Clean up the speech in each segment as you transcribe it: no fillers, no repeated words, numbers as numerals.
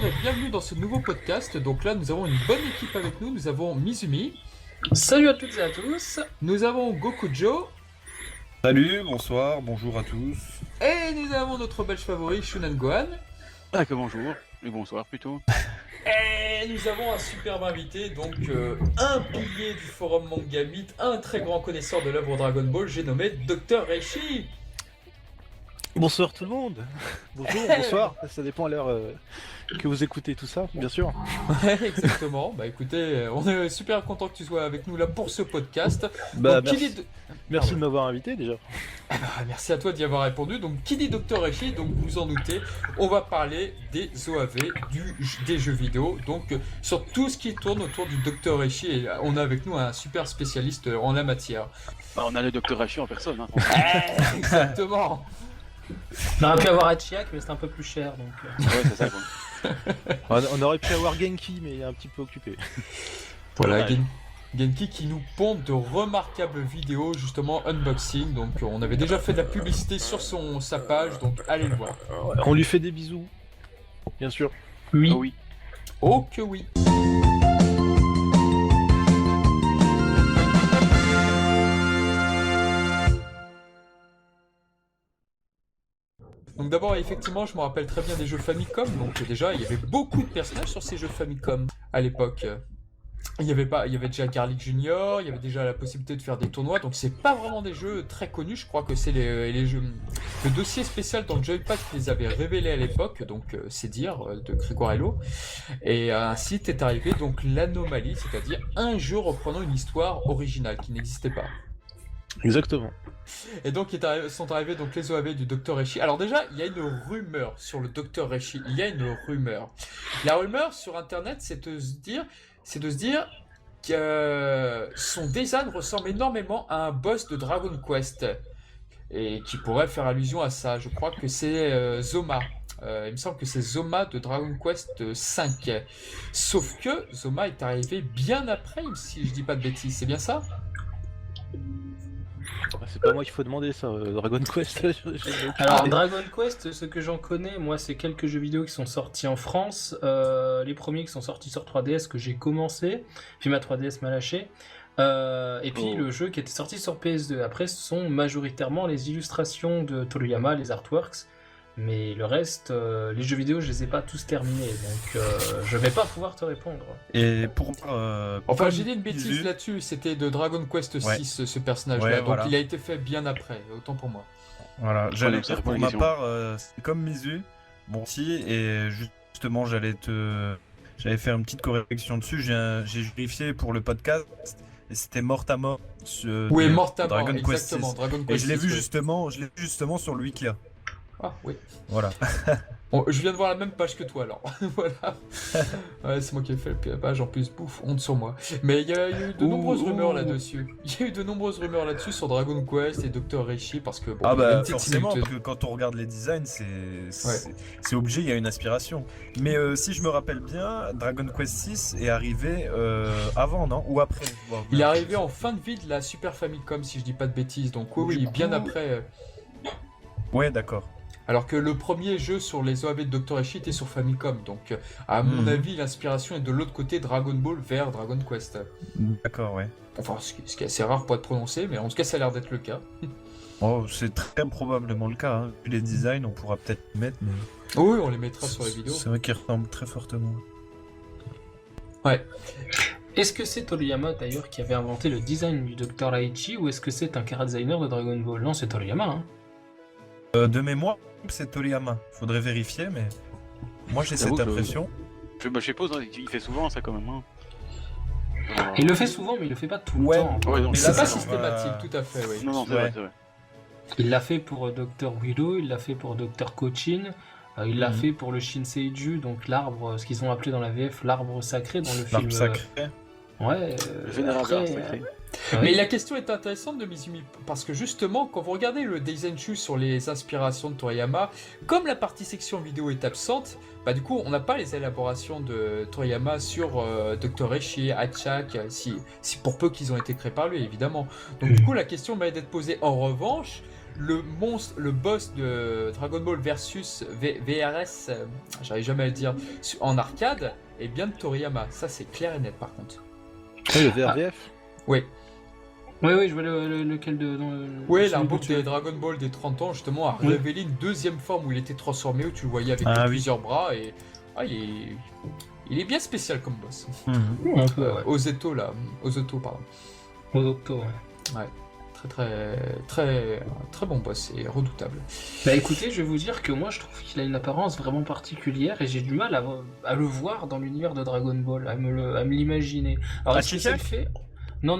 et bienvenue dans ce nouveau podcast. Donc là, nous avons une bonne équipe avec nous. Nous avons Mizumi, Salut à toutes et à tous. nous avons Gokujo, Salut, bonsoir, bonjour à tous. et nous avons notre belge favori, Shunan Gohan. Ah que bonjour, et bonsoir plutôt. Et nous avons un superbe invité, donc un pilier du forum Manga Myth, un très grand connaisseur de l'œuvre Dragon Ball, j'ai nommé Dr Reishi. Bonsoir tout le monde. Bonjour, bonsoir. Ça dépend à l'heure que vous écoutez tout ça, bien sûr. Ouais, exactement. Bah écoutez, on est super content que tu sois avec nous là pour ce podcast. Bah, Donc, merci de m'avoir invité déjà. Ah bah, merci à toi d'y avoir répondu. Donc, qui dit Dr Reishi, donc vous en doutez, on va parler des OAV, des jeux vidéo, donc sur tout ce qui tourne autour du Dr Reishi. Et on a avec nous un super spécialiste en la matière. Bah, on a le Dr Hachi en personne. Hein. Exactement. On aurait pu avoir Hachiak, mais c'est un peu plus cher donc. Ouais, c'est ça quoi. On aurait pu avoir Genki, mais il est un petit peu occupé. Voilà, Ouais. Genki qui nous pond de remarquables vidéos, justement unboxing. Donc, on avait déjà fait de la publicité sur sa page, donc allez le voir. On lui fait des bisous, bien sûr. Oui. Ah oui. Oh que oui. Donc d'abord, effectivement, je me rappelle très bien des jeux Famicom. Donc déjà, il y avait beaucoup de personnages sur ces jeux Famicom à l'époque. Il y avait déjà Garlic Junior, il y avait déjà la possibilité de faire des tournois. Donc c'est pas vraiment des jeux très connus. Je crois que c'est les jeux, le dossier spécial dans le Joypad qui les avait révélés à l'époque. Donc c'est dire de Grigorello. Et un site est arrivé, donc l'anomalie, c'est-à-dire un jeu reprenant une histoire originale qui n'existait pas. Exactement. Et donc sont arrivés donc les OAV du Dr Reishi. Alors déjà, il y a une rumeur sur le Dr Reishi. Il y a une rumeur. La rumeur sur Internet, c'est de se dire que son design ressemble énormément à un boss de Dragon Quest et qui pourrait faire allusion à ça. Je crois que c'est Zoma. Il me semble que c'est Zoma de Dragon Quest 5. Sauf que Zoma est arrivé bien après, si je dis pas de bêtises. C'est bien ça? C'est pas moi qu'il faut demander ça, Dragon Quest. Alors Dragon Quest, ce que j'en connais, moi, c'est quelques jeux vidéo qui sont sortis en France. Les premiers qui sont sortis sur 3DS que j'ai commencé, puis ma 3DS m'a lâché. Et puis le jeu qui était sorti sur PS2. Après, ce sont majoritairement les illustrations de Toriyama, les artworks. Mais le reste, les jeux vidéo, je les ai pas tous terminés, donc je vais pas pouvoir te répondre. Et pour Enfin, comme j'ai dit une bêtise Isu, là-dessus, c'était de Dragon Quest 6, ce personnage-là, Ouais, donc voilà. il a été fait bien après, autant pour moi. Voilà, j'allais donc ça dire répond à pour la ma question. part, c'est comme Mizu, bon si, et justement j'allais faire une petite correction dessus, j'ai vérifié pour le podcast, et c'était Mort à Mort Oui, de Mort à mort, Dragon Quest exactement, 6. Dragon Et Quest je l'ai 6, vu oui. justement sur le Wikia. Ah, oui. Voilà. Bon, je viens de voir la même page que toi, alors. Voilà. Ouais, c'est moi qui ai fait la page, en plus, bouf, honte sur moi. Mais il y a eu de nombreuses rumeurs là-dessus. Il y a eu de nombreuses rumeurs là-dessus sur Dragon Quest et Dr Reishi, parce que, bon, Ah il y a une bah petite forcément, similitude. parce que quand on regarde les designs, c'est obligé, il y a une inspiration. Mais si je me rappelle bien, Dragon Quest 6 est arrivé avant, non? Ou après? Il est arrivé en fin de vie de la Super Famicom, si je dis pas de bêtises, donc oui, Du oui, bien coup- après. Ouais, d'accord. Alors que le premier jeu sur les OAV de Dr Reishi était sur Famicom, donc à mon Mhm. avis, l'inspiration est de l'autre côté Dragon Ball vers Dragon Quest. D'accord, ouais. Enfin, ce qui est assez rare pour être prononcé, mais en tout cas, ça a l'air d'être le cas. Oh, c'est très probablement le cas. Hein. Vu les designs, on pourra peut-être les mettre, mais Oui, on les mettra sur les vidéos. c'est vrai qu'ils ressemblent très fortement. Ouais. Est-ce que c'est Toriyama d'ailleurs qui avait inventé le design du Dr Reichi ou est-ce que c'est un chara designer de Dragon Ball? Non, c'est Toriyama. Hein. De mémoire, c'est Toriyama. Faudrait vérifier, mais moi j'ai J'avoue cette que- impression. Je suppose, hein, il fait souvent ça quand même. Hein. Il le fait souvent, mais il le fait pas tout le Ouais. temps. Ouais, non, Mais C'est là, pas ça systématique, va- tout à fait, oui. Non, c'est Ouais. vrai, c'est vrai. Il l'a fait pour Dr Willow, il l'a fait pour Dr Kochin, il l'a Mhm. fait pour le Shinseiju, donc l'arbre, ce qu'ils ont appelé dans la VF l'arbre sacré dans le film. L'arbre sacré. Ouais. Le vénérable après, sacré. Mais la question est intéressante de Mizumi, parce que justement, quand vous regardez le Daizenshuu sur les inspirations de Toriyama, comme la partie section vidéo est absente, bah du coup, on n'a pas les élaborations de Toriyama sur Dr Reishi, Hachiak, si pour peu qu'ils ont été créés par lui, évidemment. Donc du coup, la question m'a d'être posée. En revanche, le monstre, le boss de Dragon Ball versus VRS, j'arrive jamais à le dire, en arcade, est bien de Toriyama. Ça, c'est clair et net, par contre. Le VRVF. Oui. Oui, je vois lequel de. Oui, celui l'artbook que tu- de Dragon Ball des 30 ans, justement, a Oui. révélé une deuxième forme où il était transformé, où tu le voyais avec Ah oui. plusieurs bras, et il est bien spécial comme boss. Un peu, ouais. Ozeto, là. Ozeto, pardon. Aux octos, ouais. Très bon boss et redoutable. Bah écoutez, je vais vous dire que moi je trouve qu'il a une apparence vraiment particulière et j'ai du mal à le voir dans l'univers de Dragon Ball, à me l'imaginer. Alors est-ce que ça le Chichak fait? Non,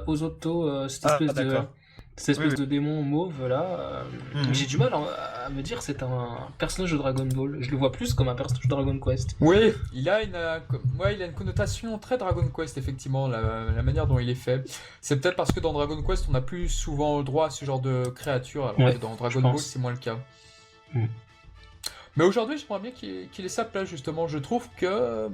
Ozoto, cette espèce Oui. de démon mauve là. J'ai du mal à me dire que c'est un personnage de Dragon Ball. Je le vois plus comme un personnage de Dragon Quest. Oui, il a une connotation très Dragon Quest, effectivement, la manière dont il est fait. C'est peut-être parce que dans Dragon Quest, on a plus souvent le droit à ce genre de créature, alors Ouais, que dans je Dragon Ball, pense. c'est moins le cas. Mm. Mais aujourd'hui, j'aimerais bien qu'il ait sa place, justement. Je trouve que,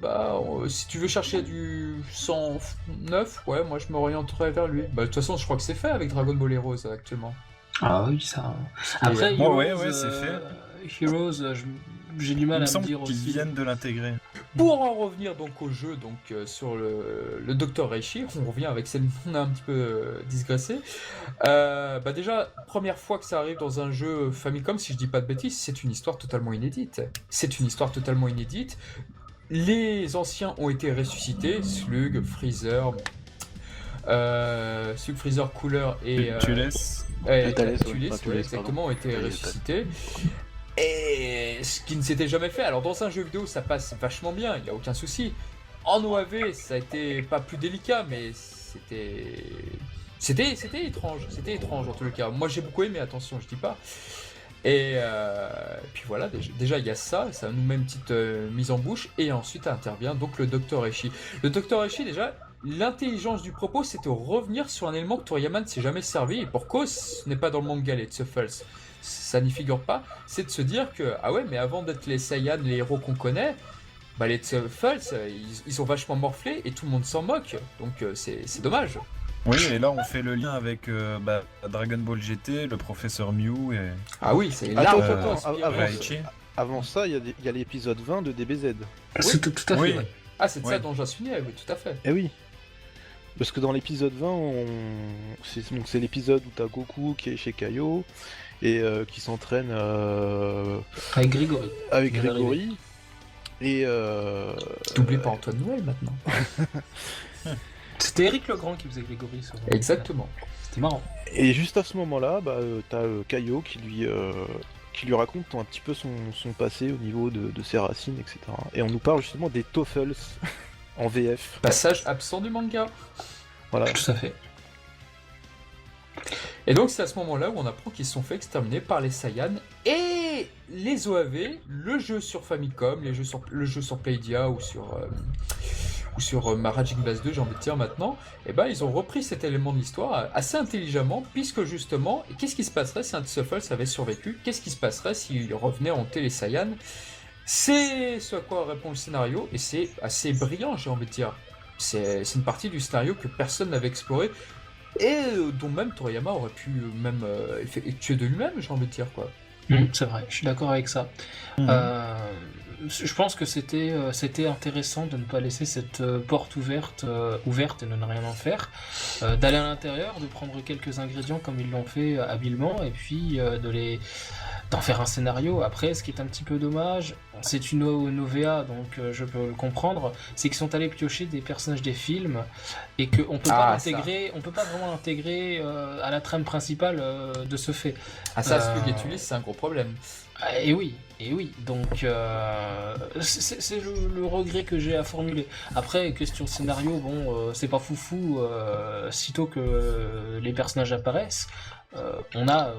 si tu veux chercher du 109, ouais, moi je m'orienterais vers lui. Bah, de toute façon, je crois que c'est fait avec Dragon Ball Heroes actuellement. Ah oui, ça. Après, Bon, ouais, Heroes, c'est fait. Heroes, j'ai du Il mal me à me semble dire qu'ils aussi. viennent de l'intégrer. Pour en revenir donc au jeu, sur le Dr Reishi, on revient avec celle qu'on a un petit peu digressé. Déjà, première fois que ça arrive dans un jeu Famicom, si je dis pas de bêtises, c'est une histoire totalement inédite. C'est une histoire totalement inédite. Les anciens ont été ressuscités, Slug, Freezer, Cooler et Tu laisses. Thales, Tulis, ouais. Tulis, exactement, ont été pardon. ressuscités. Et ce qui ne s'était jamais fait. Alors dans un jeu vidéo, ça passe vachement bien, il n'y a aucun souci. En OAV, ça a été pas plus délicat, mais c'était étrange. C'était étrange en tout cas. Moi j'ai beaucoup aimé, attention, je dis pas. Et puis voilà, déjà il y a ça nous met une petite mise en bouche, et ensuite intervient donc le Dr Reishi. Le Dr Reishi, déjà, l'intelligence du propos, c'est de revenir sur un élément que Toriyama ne s'est jamais servi, et pour cause, ce n'est pas dans le manga les Tsuffles, ça n'y figure pas, c'est de se dire que, ah ouais, mais avant d'être les Saiyans, les héros qu'on connaît, les Tsuffles, ils sont vachement morflés, et tout le monde s'en moque, donc c'est dommage. Oui, et là on fait le lien avec Dragon Ball GT, le professeur Mew et Ah oui, c'est Attends, largement attends, inspiré. avant- Raichi. Avant ça, il y a l'épisode 20 de DBZ. C'est tout à fait, Oui. ouais. Ah, c'est de ça Ouais. dont j'en suis né, oui, tout à fait. Eh oui. Parce que dans l'épisode 20, c'est l'épisode où t'as Goku qui est chez Kaio et qui s'entraîne Avec Grégory. avec Il vient Grégory. Et Doublé par Antoine Noël maintenant. C'était Eric Legrand qui faisait Grégory. sur- Exactement. C'était marrant. Et juste à ce moment-là, t'as Kaio qui lui raconte un petit peu son passé au niveau de ses racines, etc. Et on nous parle justement des Toffles en VF. Passage absent du manga. Voilà. Tout à fait. Et donc c'est à ce moment-là où on apprend qu'ils se sont fait exterminer par les Saiyans et les OAV, le jeu sur Famicom, le jeu sur Playdia ou sur Magic Blast 2, j'ai envie de dire maintenant, et ils ont repris cet élément de l'histoire assez intelligemment, puisque justement, qu'est-ce qui se passerait si un Tsuffles avait survécu? Qu'est-ce qui se passerait s'il revenait hanter les Saiyans? C'est ce à quoi répond le scénario, et c'est assez brillant, j'ai envie de dire. C'est une partie du scénario que personne n'avait exploré, et dont même Toriyama aurait pu même effectuer de lui-même, j'ai envie de dire, quoi. C'est vrai, je suis d'accord avec ça. Je pense que c'était intéressant de ne pas laisser cette porte ouverte et de ne rien en faire, d'aller à l'intérieur, de prendre quelques ingrédients comme ils l'ont fait habilement, et puis d'en faire un scénario. Après, ce qui est un petit peu dommage, c'est une OVA, donc je peux le comprendre, c'est qu'ils sont allés piocher des personnages des films et qu'on peut pas l'intégrer, on peut pas vraiment l'intégrer à la trame principale de ce fait. Ah ça, Slug et Tulis, c'est un gros problème. Et oui, donc c'est le regret que j'ai à formuler. Après, question scénario, bon, c'est pas foufou, sitôt que les personnages apparaissent, on a...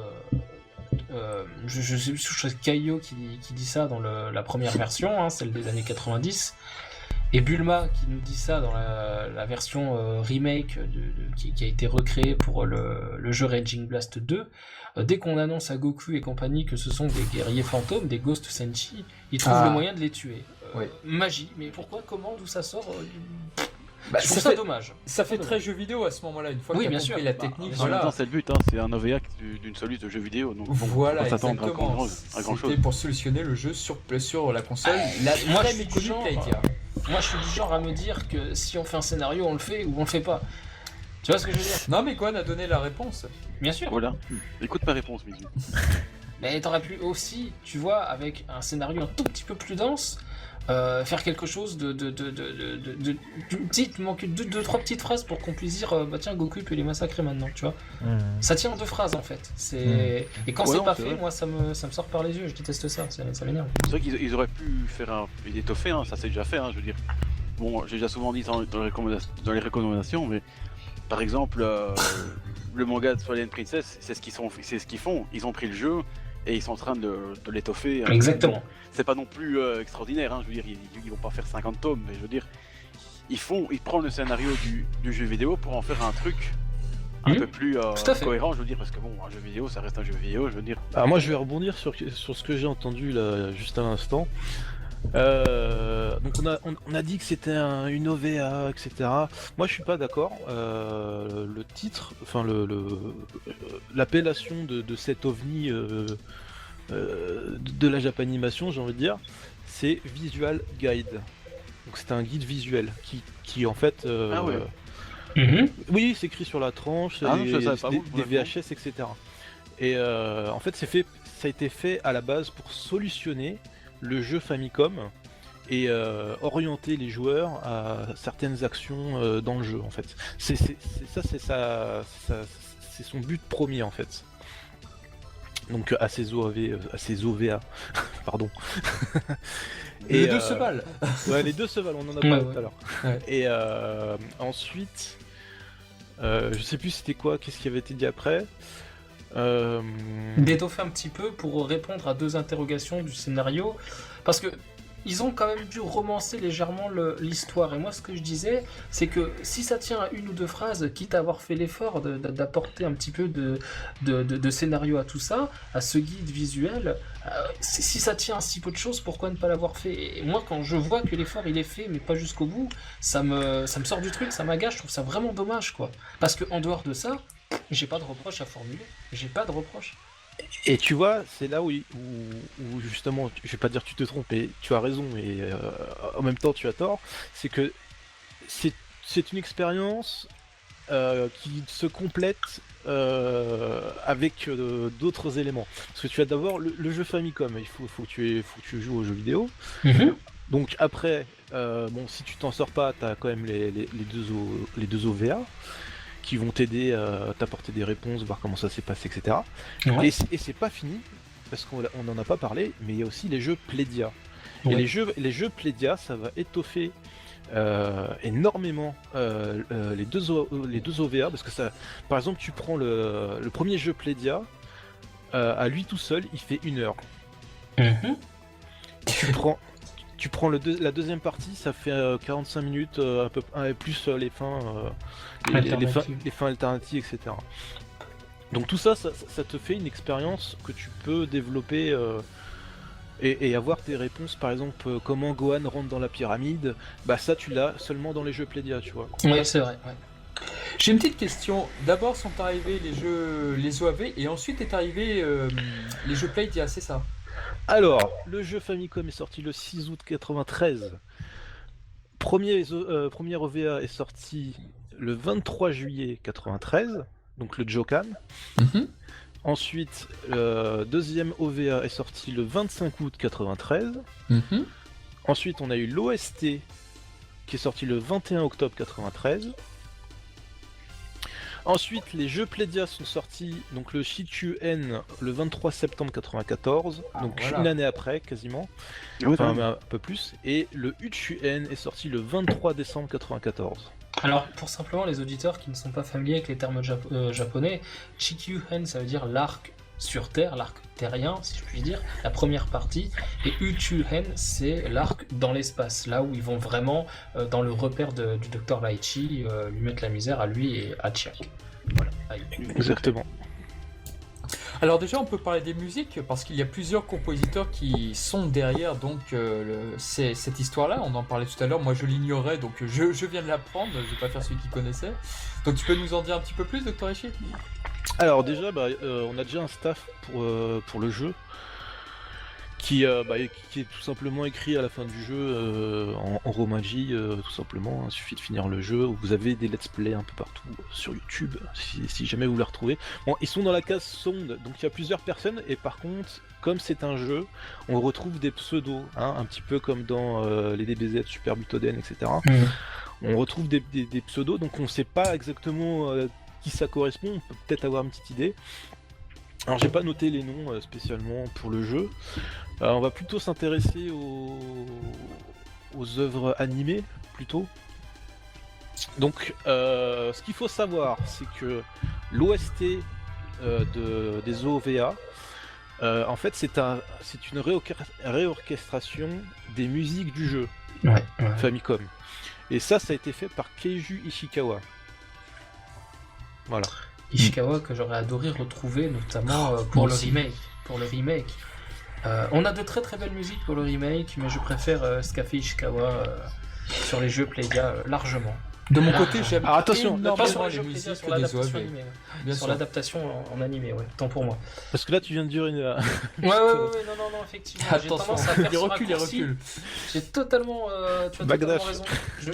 je sais plus, je crois que c'est Kaio qui dit ça dans la première version, celle des années 90, et Bulma qui nous dit ça dans la version remake qui a été recréée pour le jeu Raging Blast 2. Dès qu'on annonce à Goku et compagnie que ce sont des guerriers fantômes, des Ghost Senshi, ils trouvent le moyen de les tuer. Oui. Magie, mais pourquoi, comment, d'où ça sort Je trouve ça dommage. Ça fait très jeu vidéo à ce moment-là, une fois Oui, que tu bien as sûr. compris la Bah, technique, bien En même voilà. temps, c'est le but, hein, c'est un OVA d'une soluce de jeux vidéo. Donc, Voilà, on peut s'attendre exactement. à grand chose. C'était pour solutionner le jeu sur la console, la moi, très je suis méconnue du genre, Playdia. Moi, je suis du genre à me dire que si on fait un scénario, on le fait ou on le fait pas. Tu vois ce que je veux dire? Non mais Gohan a donné la réponse. Bien sûr. Voilà. Écoute ma réponse, Mizu. Mais t'aurais pu aussi, tu vois, avec un scénario un tout petit peu plus dense, faire quelque chose de petite, manquer deux, trois petites phrases pour qu'on puisse dire bah tiens, Goku peut les massacrer maintenant, tu vois. Ça tient en 2 phrases en fait. Et quand Ouais, c'est non, pas c'est fait, vrai. moi ça me sort par les yeux, je déteste ça m'énerve. C'est vrai qu'ils auraient pu faire une étoffée, hein, ça c'est déjà fait, hein, je veux dire. Bon, j'ai déjà souvent dit dans les recommandations, mais par exemple, le manga de Twilight Princess, c'est ce qu'ils font. Ils ont pris le jeu et ils sont en train de l'étoffer. Exactement. Bon, c'est pas non plus extraordinaire, hein, je veux dire, ils vont pas faire 50 tomes, mais je veux dire, ils prennent le scénario du jeu vidéo pour en faire un truc un peu plus Tout à fait. cohérent, je veux dire, parce que bon, un jeu vidéo, ça reste un jeu vidéo, je veux dire. Alors moi je vais rebondir sur ce que j'ai entendu là juste à l'instant. Donc on a dit que c'était une OVA, etc. Moi je suis pas d'accord. Le titre, enfin l'appellation de cet ovni de la Japanimation, j'ai envie de dire, c'est Visual Guide. Donc c'est un guide visuel qui en fait. Ah ouais. Oui, c'est écrit sur la tranche, Ah non, je savais pas, des vous, VHS, etc. Et en fait, ça a été fait à la base pour solutionner le jeu Famicom et orienter les joueurs à certaines actions dans le jeu. En fait, c'est son but premier en fait. Donc à ces OVA, pardon. Les deux se valent. Ouais, les deux se valent, on en a parlé Ouais. tout à l'heure. Ouais. Et ensuite, je sais plus c'était quoi, qu'est-ce qui avait été dit après. D'étoffer un petit peu pour répondre à 2 interrogations du scénario, parce que ils ont quand même dû romancer légèrement l'histoire. Et moi, ce que je disais, c'est que si ça tient à 1 ou 2 phrases, quitte à avoir fait l'effort d'apporter un petit peu de scénario à tout ça, à ce guide visuel, si ça tient à si peu de choses, pourquoi ne pas l'avoir fait? Et moi, quand je vois que l'effort il est fait, mais pas jusqu'au bout, ça me sort du truc, ça m'agace, je trouve ça vraiment dommage, quoi. Parce que en dehors de ça, j'ai pas de reproche à formuler. J'ai pas de reproche. Et tu vois, c'est là où justement, je vais pas dire tu te trompes, et tu as raison, et en même temps tu as tort, c'est que c'est une expérience qui se complète avec d'autres éléments. Parce que tu as d'abord le jeu Famicom, il faut que tu joues aux jeux vidéo. Donc après, bon, si tu t'en sors pas, t'as quand même les deux OVA qui vont t'aider à t'apporter des réponses, voir comment ça s'est passé, etc. Ouais. Et c'est pas fini, parce qu'on n'en a pas parlé, mais il y a aussi les jeux Playdia. Ouais. Et les jeux Playdia, ça va étoffer énormément les deux OVA, parce que ça, par exemple, tu prends le premier jeu Playdia, à lui tout seul, il fait 1 heure. Tu prends la deuxième partie, ça fait 45 minutes, un peu plus les fins alternatives, etc. Donc tout ça te fait une expérience que tu peux développer et avoir tes réponses. Par exemple, comment Gohan rentre dans la pyramide, bah ça tu l'as seulement dans les jeux Playdia, tu vois. Ouais, c'est vrai. Ouais. J'ai une petite question. D'abord sont arrivés les OAV et ensuite est arrivé les jeux Playdia, c'est ça? Alors, le jeu Famicom est sorti le 6 août 93. Premier OVA est sorti le 23 juillet 93, donc le Jokan. Ensuite, deuxième OVA est sorti le 25 août 93. Ensuite, on a eu l'OST qui est sorti le 21 octobre 93. Ensuite, les jeux Playdia sont sortis, donc le Shichuen le 23 septembre 94, donc voilà. une année après quasiment, enfin un peu plus, et le Uchuen est sorti le 23 décembre 94. Alors, pour simplement les auditeurs qui ne sont pas familiers avec les termes japonais, Chikyuhen ça veut dire l'arc sur Terre, l'arc terrien, si je puis dire, la première partie, et Uchuhen c'est l'arc dans l'espace, là où ils vont vraiment dans le repère du docteur Laichi, lui mettre la misère à lui et à Chiak. Voilà. Exactement. Alors déjà, on peut parler des musiques parce qu'il y a plusieurs compositeurs qui sont derrière donc cette histoire-là. On en parlait tout à l'heure. Moi, je l'ignorais, donc je viens de l'apprendre. Je vais pas faire celui qui connaissait. Donc, tu peux nous en dire un petit peu plus, Dr. Eshi? Alors déjà, on a déjà un staff pour le jeu qui est tout simplement écrit à la fin du jeu en Romaji, tout simplement. Il suffit de finir le jeu. Vous avez des let's play un peu partout sur YouTube, si jamais vous les retrouvez. Bon, ils sont dans la case sonde, donc il y a plusieurs personnes, et par contre, comme c'est un jeu, on retrouve des pseudos, hein, un petit peu comme dans les DBZ, Super Butoden, etc. On retrouve des pseudos, donc on sait pas exactement qui ça correspond, on peut peut-être avoir une petite idée. Alors j'ai pas noté les noms spécialement pour le jeu. On va plutôt s'intéresser aux œuvres animées plutôt. Donc ce qu'il faut savoir, c'est que l'OST des OVA, en fait c'est une réorchestration des musiques du jeu Famicom. Et ça a été fait par Keiju Ishikawa. Voilà. Ishikawa que j'aurais adoré retrouver notamment pour le remake. On a de très très belles musiques pour le remake, mais je préfère ce qu'a fait Ishikawa sur les jeux Playdia largement. De mon côté, j'aime Alors, attention, Pas énormément sur les les jeux musiques Playdia, sur des l'adaptation OAV. animée. Bien Sur sûr. l'adaptation en animé, ouais. Tant pour moi. Parce que là tu viens de dire une... Ouais, non, effectivement. J'ai Attention, tendance à faire il ce recule, raccourci. J'ai totalement, tu as Bagdash. totalement raison.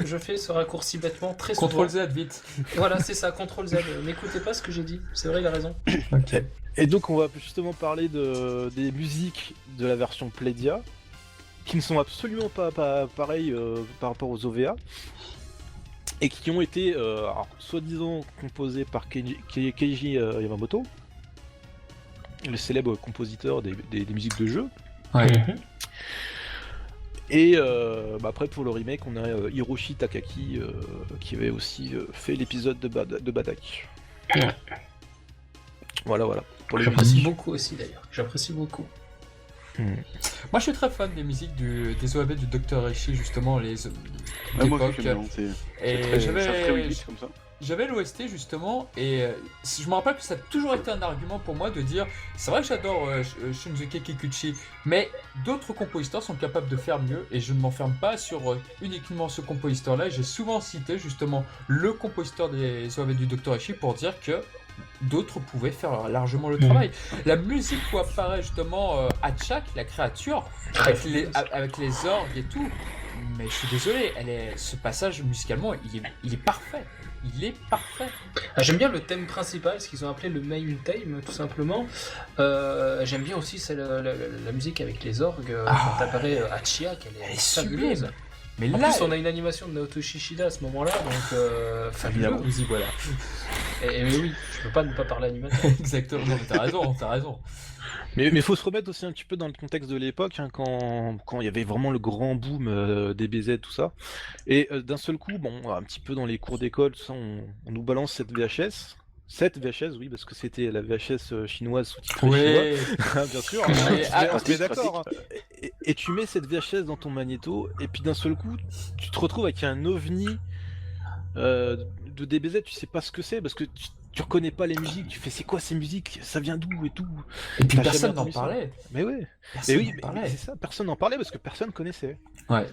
Je fais ce raccourci bêtement très souvent. Contrôle Z, vite. Voilà, c'est ça, Ctrl Z. N'écoutez pas ce que j'ai dit. C'est vrai, il a raison. Ok. Et donc on va justement parler des musiques de la version Playdia, qui ne sont absolument pas pareilles par rapport aux OVA, et qui ont été soi-disant composées par Keiji Yamamoto, le célèbre compositeur des musiques de jeu. Ouais. Et après pour le remake, on a Hiroshi Takaki qui avait aussi fait l'épisode de Badak. Voilà. Pour les J'apprécie musiques. beaucoup aussi d'ailleurs. J'apprécie beaucoup. Moi, je suis très fan des musiques des OAB du Dr. Eshi, justement, les Moi d'époque. aussi, j'aime bien, Et c'est très rythmique comme ça. j'avais l'OST justement, et je me rappelle que ça a toujours été un argument pour moi de dire c'est vrai que j'adore Shunsuke Kikuchi, mais d'autres compositeurs sont capables de faire mieux, et je ne m'enferme pas sur uniquement ce compositeur-là. J'ai souvent cité justement le compositeur des OAV du Dr. Eshi pour dire que d'autres pouvaient faire largement le travail. La musique où apparaît justement Hatchak, la créature, avec les orgues et tout, mais je suis désolé, ce passage musicalement, il est parfait. Il est parfait. J'aime bien le thème principal, ce qu'ils ont appelé le main theme, tout simplement. J'aime bien aussi la musique avec les orgues. Quand apparaît Hachiak, elle est fabuleuse. sublime. Mais En là, plus, on a une animation de Naoto Shishida à ce moment-là, donc fabuleux. vous y voilà. Et oui, je peux pas ne pas parler animation. Exactement, non, mais t'as raison. Mais faut se remettre aussi un petit peu dans le contexte de l'époque, hein, quand il y avait vraiment le grand boom des BZ, tout ça. Et d'un seul coup, un petit peu dans les cours d'école, tout ça, on nous balance cette VHS. Cette VHS, oui, parce que c'était la VHS chinoise sous-titrée chinois, bien sûr. On est d'accord. Hein. Et tu mets cette VHS dans ton magnéto, et puis d'un seul coup, tu te retrouves avec un ovni de DBZ, tu sais pas ce que c'est, parce que tu reconnais pas les musiques, tu fais c'est quoi ces musiques, ça vient d'où et tout. Et puis T'as personne jamais n'en entendu ça. parlait. Mais ouais. Personne Mais oui, n'en parlait. c'est ça, personne n'en parlait parce que personne connaissait. Ouais.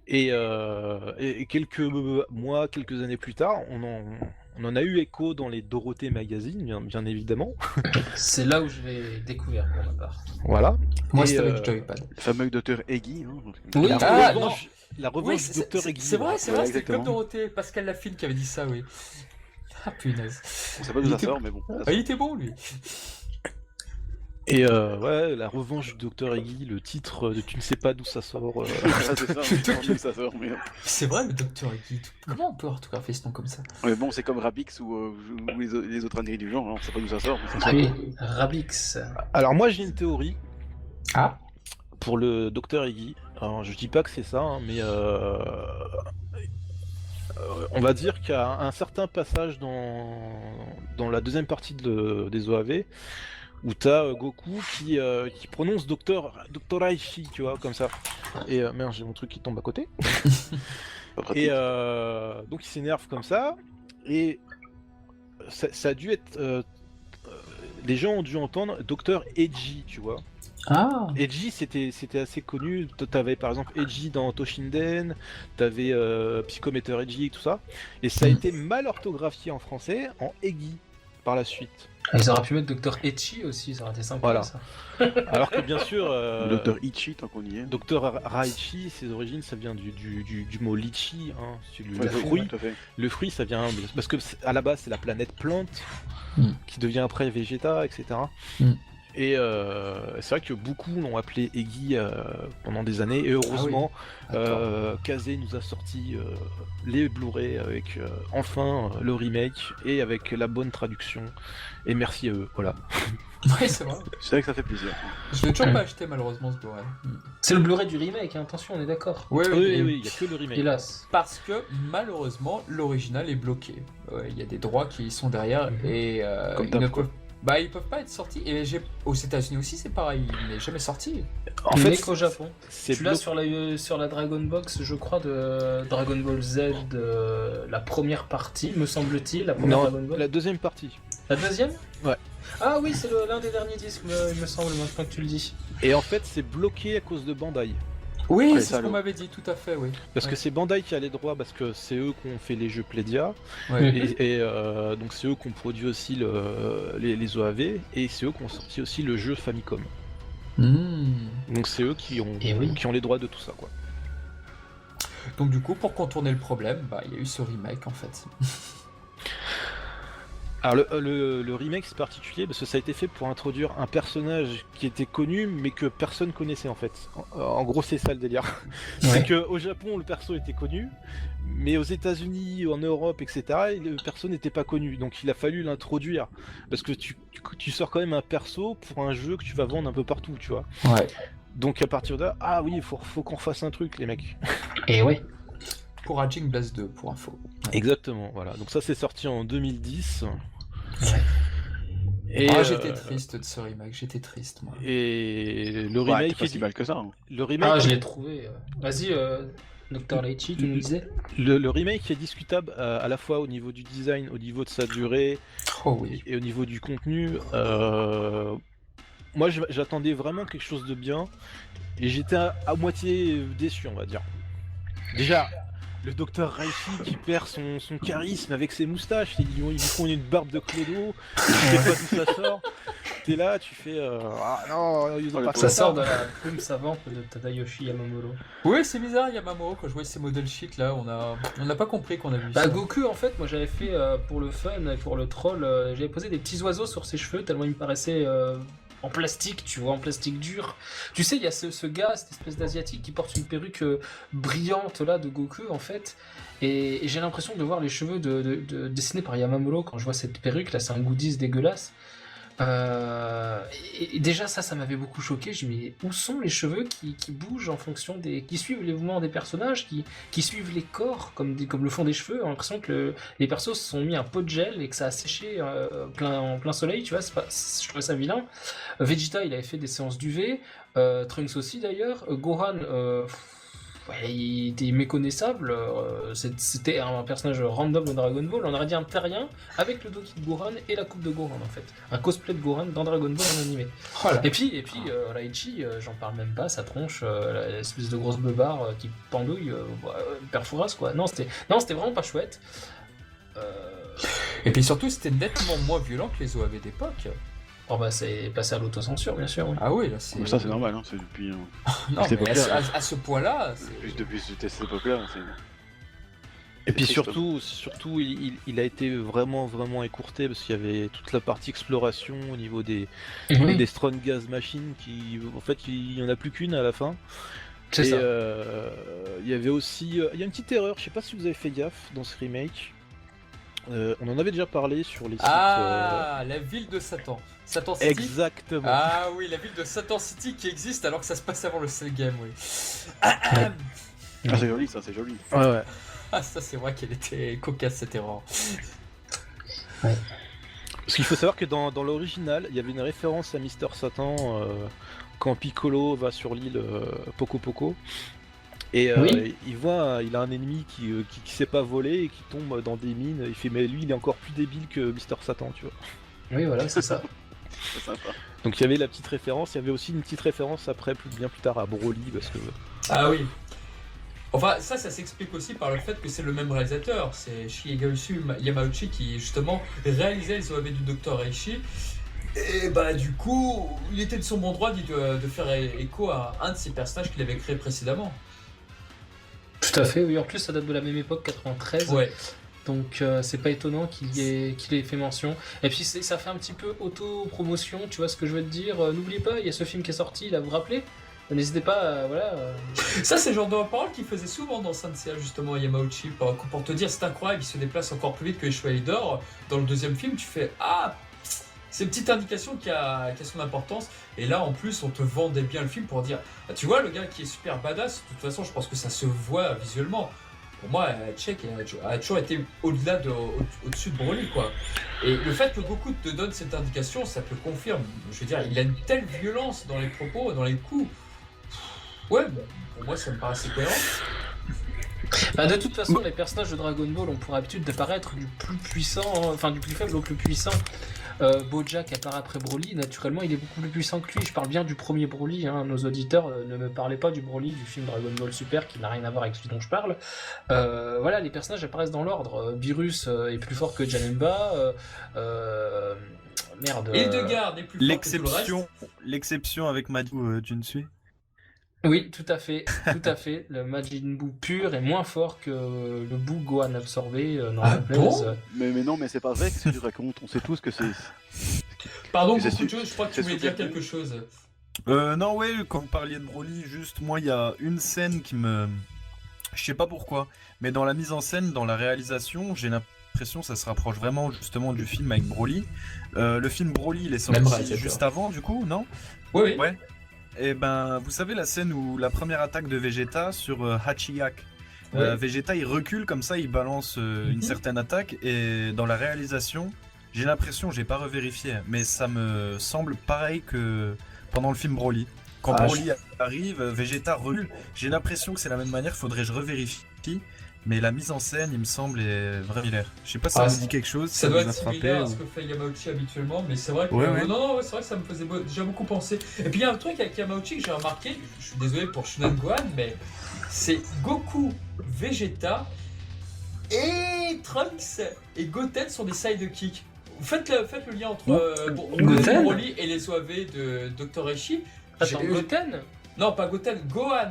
Et quelques mois, quelques années plus tard, on en a eu écho dans les Dorothée Magazine, bien évidemment. C'est là où je l'ai découvert pour ma part. Voilà. Moi, Et, c'était avec Joypad. Le fameux docteur Eggy. Hein. Oui, La revanche du Dr. Eggy. C'est vrai, Ouais, c'était comme exactement. Dorothée, Pascal Lafine qui avait dit ça, oui. Ah punaise. On sait pas d'où ça sort, mais bon. Ah, il était bon, lui. Et ouais, la revanche du Dr. Eggy, le titre de tu ne sais pas d'où ça sort. Ah, c'est ça, on sait pas d'où ça sort, mais... C'est vrai, le docteur Eggy. Comment on peut orthographier ce nom comme ça? Mais bon, c'est comme Rabix ou les autres âneries du genre, hein, on sait pas d'où ça sort. Mais ça Oui, Rabix. Alors moi j'ai une théorie Ah. pour le Dr. Eggy. Alors je dis pas que c'est ça, hein, mais on va dire qu'il y a un certain passage dans la deuxième partie des OAV où t'as Goku qui prononce Docteur Aichi, tu vois, comme ça. Et merde, j'ai mon truc qui tombe à côté. pas pratique. Et donc il s'énerve comme ça. Et ça a dû être les gens ont dû entendre Dr Eiji, tu vois. Ah. Eiji, c'était assez connu. T'avais par exemple Eiji dans Toshinden, t'avais Psychometer Eiji, tout ça. Et ça a été mal orthographié en français en Egi par la suite. Ils auraient pu mettre Dr Echi aussi, ça aurait été sympa. Voilà. Ça. Alors que bien sûr, Le Docteur Ichi, tant qu'on y est. Dr Raichi, ses origines, ça vient du mot litchi, hein, c'est le Ouais, fruit. tout à fait. Le fruit, ça vient parce que à la base, c'est la planète plante qui devient après Vegeta, etc. Mm. Et c'est vrai que beaucoup l'ont appelé Egi pendant des années. Et heureusement, Kazé nous a sorti les Blu-ray avec enfin le remake et avec la bonne traduction. Et merci à eux. Voilà. Ouais, c'est vrai. C'est vrai que ça fait plaisir. Je l'ai toujours pas acheté malheureusement ce Blu-ray. C'est le Blu-ray du remake, hein, attention, on est d'accord. Oui, Oui, mais- oui, il y a que le remake. Hélas. Parce que malheureusement l'original est bloqué. Il y a des droits qui sont derrière et Comme ils d'hab, ne quoi. peuvent. Bah ils peuvent pas être sortis. Et aux États-Unis aussi c'est pareil, il n'est jamais sorti. En Il fait, n'est qu'au Japon. c'est Tu l'as bloqué. sur la Dragon Box, je crois, de Dragon Ball Z, la première partie, me semble-t-il, la première Dragon Non, Ball. la deuxième partie. La deuxième? Ouais. Ah oui, c'est l'un des derniers disques, il me semble, maintenant que tu le dis. Et en fait, c'est bloqué à cause de Bandai. Oui, Ouais, c'est ce salaud. qu'on m'avait dit, tout à fait, oui. Parce Ouais. que c'est Bandai qui a les droits, parce que c'est eux qui ont fait les jeux Playdia, Ouais. et donc c'est eux qui ont produit aussi les OAV, et c'est eux qui ont sorti aussi le jeu Famicom. Hmm. Donc c'est eux qui ont, Et oui. qui ont les droits de tout ça, quoi. Donc du coup, pour contourner le problème, bah il y a eu ce remake en fait. Alors le remake c'est particulier parce que ça a été fait pour introduire un personnage qui était connu mais que personne connaissait en fait. En gros c'est ça le délire. C'est que au Japon le perso était connu, mais aux États-Unis, en Europe, etc. le perso n'était pas connu. Donc il a fallu l'introduire parce que tu sors quand même un perso pour un jeu que tu vas vendre un peu partout, tu vois. Ouais. Donc à partir de là, ah oui, faut qu'on fasse un truc les mecs. Et ouais. Pour Raging Blast 2, pour info. Exactement, voilà. Donc ça c'est sorti en 2010. Ouais. Et, J'étais triste de ce remake, j'étais triste moi. et le Ouais, remake t'es pas est si mal que ça. Hein. le remake Ah, je l'ai trouvé. Vas-y, Dr. Leichi, tu nous disais? le remake est discutable à la fois au niveau du design, au niveau de sa durée Oh oui. et au niveau du contenu. Moi j'attendais vraiment quelque chose de bien et j'étais à moitié déçu, on va dire. Déjà, le docteur Raichi qui perd son charisme avec ses moustaches, ils lui font une barbe de clodo, tu sais pas d'où ça sort. T'es là, tu fais ah non, ils ont Oh, pas le fait Ça ça. sort de la plume savante de Tadayoshi Yamamoto. Oui, c'est bizarre Yamamoto, quand je voyais ces modèles shit là, on n'a pas compris qu'on a vu Bah ça. Goku en fait, moi j'avais fait pour le fun et pour le troll, j'avais posé des petits oiseaux sur ses cheveux tellement il me paraissait en plastique, tu vois, en plastique dur. Tu sais, il y a ce gars, cette espèce d'asiatique qui porte une perruque brillante là de Goku en fait. Et j'ai l'impression de voir les cheveux dessinés par Yamamoto quand je vois cette perruque là, c'est un goodies dégueulasse. Et déjà ça m'avait beaucoup choqué. Je me dis mais où sont les cheveux qui bougent en fonction qui suivent les mouvements des personnages, qui suivent les corps comme le fond des cheveux. J'ai l'impression que les persos se sont mis un pot de gel et que ça a séché en plein soleil, tu vois. Je trouvais ça vilain. Vegeta il avait fait des séances d'UV, Trunks aussi d'ailleurs. Gohan ouais, il était méconnaissable, c'était un personnage random de Dragon Ball, on aurait dit un terrien avec le Doki de Gohan et la coupe de Gohan en fait. Un cosplay de Gohan dans Dragon Ball en animé. Oh là. Et puis Raichi, j'en parle même pas, sa tronche, l'espèce de grosse beubare qui pendouille, perfourasse quoi. Non, c'était vraiment pas chouette. Et puis surtout, c'était nettement moins violent que les OAV d'époque. Oh bah c'est passé à l'autocensure bien sûr. Oui. Ah oui, là c'est. Mais ça, c'est normal, hein. C'est depuis. Non, cette mais époque-là. à ce point-là, c'est. Juste depuis cette époque-là. C'est... Et puis C'est surtout, il a été vraiment écourté parce qu'il y avait toute la partie exploration au niveau des Strong Gas Machines qui, en fait, il y en a plus qu'une à la fin. C'est Et ça. il y avait aussi, il y a une petite erreur, je sais pas si vous avez fait gaffe dans ce remake. On en avait déjà parlé sur les sites. Ah, la ville de Satan. Satan City. Exactement. Ah oui, la ville de Satan City qui existe alors que ça se passe avant le Cell Game, oui. Ah, c'est joli, ça, c'est joli. Ouais. Ah, ça c'est vrai qu'elle était cocasse cette erreur. Parce qu'il faut savoir que dans l'original, il y avait une référence à Mister Satan quand Piccolo va sur l'île Poco Poco. Et Oui. il a un ennemi qui sait pas voler et qui tombe dans des mines. Il fait mais lui il est encore plus débile que Mister Satan, tu vois. Oui voilà c'est ça. C'est sympa. Donc il y avait la petite référence, il y avait aussi une petite référence après, bien plus tard, à Broly, parce que... Ah oui. Enfin, ça s'explique aussi par le fait que c'est le même réalisateur. C'est Shigeru Yamauchi qui, justement, réalisait les OAV du Dr. Eishi. Et bah, du coup, il était de son bon droit de faire écho à un de ses personnages qu'il avait créé précédemment. Tout à fait, oui. En plus, ça date de la même époque, 93. Ouais. Donc, c'est pas étonnant qu'il ait fait mention. Et puis, ça fait un petit peu auto-promotion, tu vois ce que je veux te dire. N'oubliez pas, il y a ce film qui est sorti, là, vous vous rappelez? N'hésitez pas, voilà. Ça, c'est le genre de parole qu'il faisait souvent dans Saint Seiya, justement, Yamauchi. Pour te dire, c'est incroyable, il se déplace encore plus vite que les Chevaliers d'Or. Dans le deuxième film, tu fais ah, c'est une petite indication qui a son importance. Et là, en plus, on te vendait bien le film pour dire ah, tu vois, le gars qui est super badass, de toute façon, je pense que ça se voit visuellement. Pour moi, Check a toujours été au-delà au-dessus de Broly, quoi. Et le fait que Goku te donne cette indication, ça te le confirme. Je veux dire, il a une telle violence dans les propos, dans les coups. Ouais, bon, pour moi, ça me paraissait cohérent. Bah, de toute façon, les personnages de Dragon Ball ont pour habitude d'apparaître du plus puissant, enfin du plus faible au plus puissant. Bojack apparaît après Broly, naturellement il est beaucoup plus puissant que lui. Je parle bien du premier Broly, hein. Nos auditeurs ne me parlez pas du Broly du film Dragon Ball Super qui n'a rien à voir avec celui dont je parle. Voilà, les personnages apparaissent dans l'ordre. Beerus est plus fort que Janemba. Merde. Hildegard est plus fort que tout le reste. L'exception avec Madou, tu ne suis? Oui, tout à fait, tout à fait. Le Majin Buu pur est moins fort que le Buu Gohan absorbé dans Ah la bon Blaze. Mais non, mais c'est pas vrai, qu'est-ce que tu racontes? On sait tous que c'est... Pardon, C'est beaucoup de choses, je crois que tu c'est voulais dire super quelque chose. Non, ouais, quand vous parliez de Broly, juste, moi, il y a une scène qui me... Je sais pas pourquoi, mais dans la mise en scène, dans la réalisation, j'ai l'impression que ça se rapproche vraiment, justement, du film avec Broly. Le film Broly, il est sorti réalisateur. juste avant, du coup, non? Oui, oui. Ouais. Et ben, vous savez la scène où la première attaque de Vegeta sur Hachiyak, Ouais. Vegeta il recule comme ça, il balance une certaine attaque, et dans la réalisation, j'ai l'impression, j'ai pas revérifié, mais ça me semble pareil que pendant le film Broly. Quand Ah, Broly arrive, Vegeta recule, j'ai l'impression que c'est la même manière, faudrait que je revérifie, mais la mise en scène, il me semble, est vraiment similaire. Je sais pas si ça Ah, me dit quelque chose, Ça ça doit vous a être frappé similaire à ou- ce que fait Yamauchi habituellement, mais c'est vrai que Ouais, ouais. non, c'est vrai que ça me faisait déjà beaucoup penser. Et puis il y a un truc avec Yamauchi que j'ai remarqué, je suis désolé pour Shunan Gohan, mais c'est Goku, Vegeta et Trunks et Goten sont des sidekicks. Faites le lien entre Goten Broly et les OAV de Dr. Eishi. Attends, J'ai- Goten Non, pas Goten, Gohan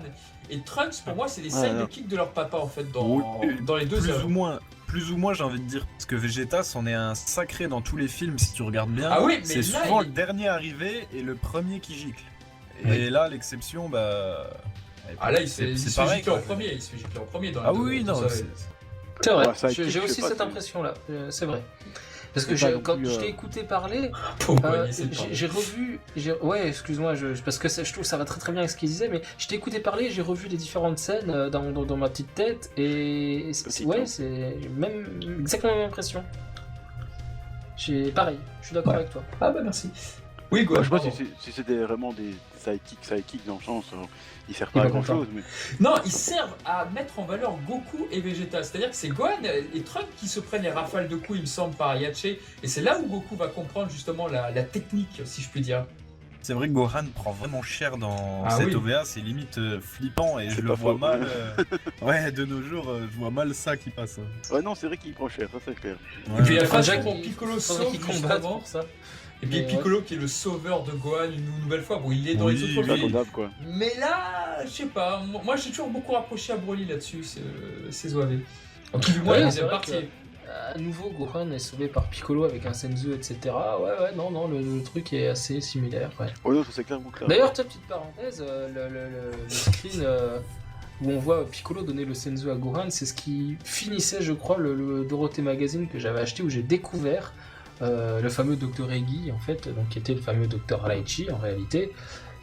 et Trunks, pour moi, c'est des Ah, non. sidekicks de leur papa en fait dans, Oui, dans les deux plus œuvres. ou moins, j'ai envie de dire, parce que Vegeta, c'en est un sacré dans tous les films si tu regardes bien. Ah oui, mais c'est là, souvent il- le dernier arrivé et le premier qui gicle. Et Oui. là, l'exception, bah. Ah là, il se fait pareil, gicler en quoi. premier, il se fait gicler en premier dans les Ah deux- oui, deux non, OAV. C'est vrai, Ouais, ça, j'ai je aussi sais pas, cette c'est- impression-là, c'est vrai. Parce que C'est pas non quand plus, je t'ai écouté parler, Pourquoi il essaie de j'ai parler j'ai revu. Ouais, excuse-moi, parce que je trouve que ça va très très bien avec ce qu'il disait, mais je t'ai écouté parler, j'ai revu les différentes scènes dans ma petite tête, et ouais, c'est même exactement la même impression. Pareil, je suis d'accord Ouais. avec toi. Ah bah merci. Oui, Bah, Gohan. je sais pas pardon. si c'était vraiment des sidekicks dans le sens, ils servent Il pas à va grand content. chose, mais... Non, ils servent à mettre en valeur Goku et Vegeta. C'est-à-dire que c'est Gohan et Trunks qui se prennent les rafales de coups, il me semble, par Yaché. Et c'est là où Goku va comprendre justement la technique, si je puis dire. C'est vrai que Gohan prend vraiment cher dans Ah cette oui. OVA, c'est limite flippant et C'est je le pas vois faux. mal. Ouais, de nos jours, je vois mal ça qui passe. Ouais, non, c'est vrai qu'il prend cher, ça c'est clair. Et puis il y a le Faudrait phase qu'il- où Piccolo faudrait sauve qu'il juste combatte avant. pour ça. Et puis Mais Piccolo qui est le sauveur de Gohan une nouvelle fois. Bon, il est dans les Oui, autres Pas films. condamnable, quoi. Mais là, je sais pas. Moi, j'ai toujours beaucoup rapproché à Broly là-dessus, ces OAV. En tout du moins, Ouais, la c'est deuxième vrai partie. À nouveau, Gohan est sauvé par Piccolo avec un Senzu, etc. Ouais, non, le truc est assez similaire, ouais. Ouais, non, ça c'est clairement clair. D'ailleurs, petite parenthèse, le screen où on voit Piccolo donner le Senzu à Gohan, c'est ce qui finissait, je crois, le Dorothée Magazine que j'avais acheté où j'ai découvert le fameux Dr. Egi, en fait, donc qui était le fameux Dr. Raichi en réalité.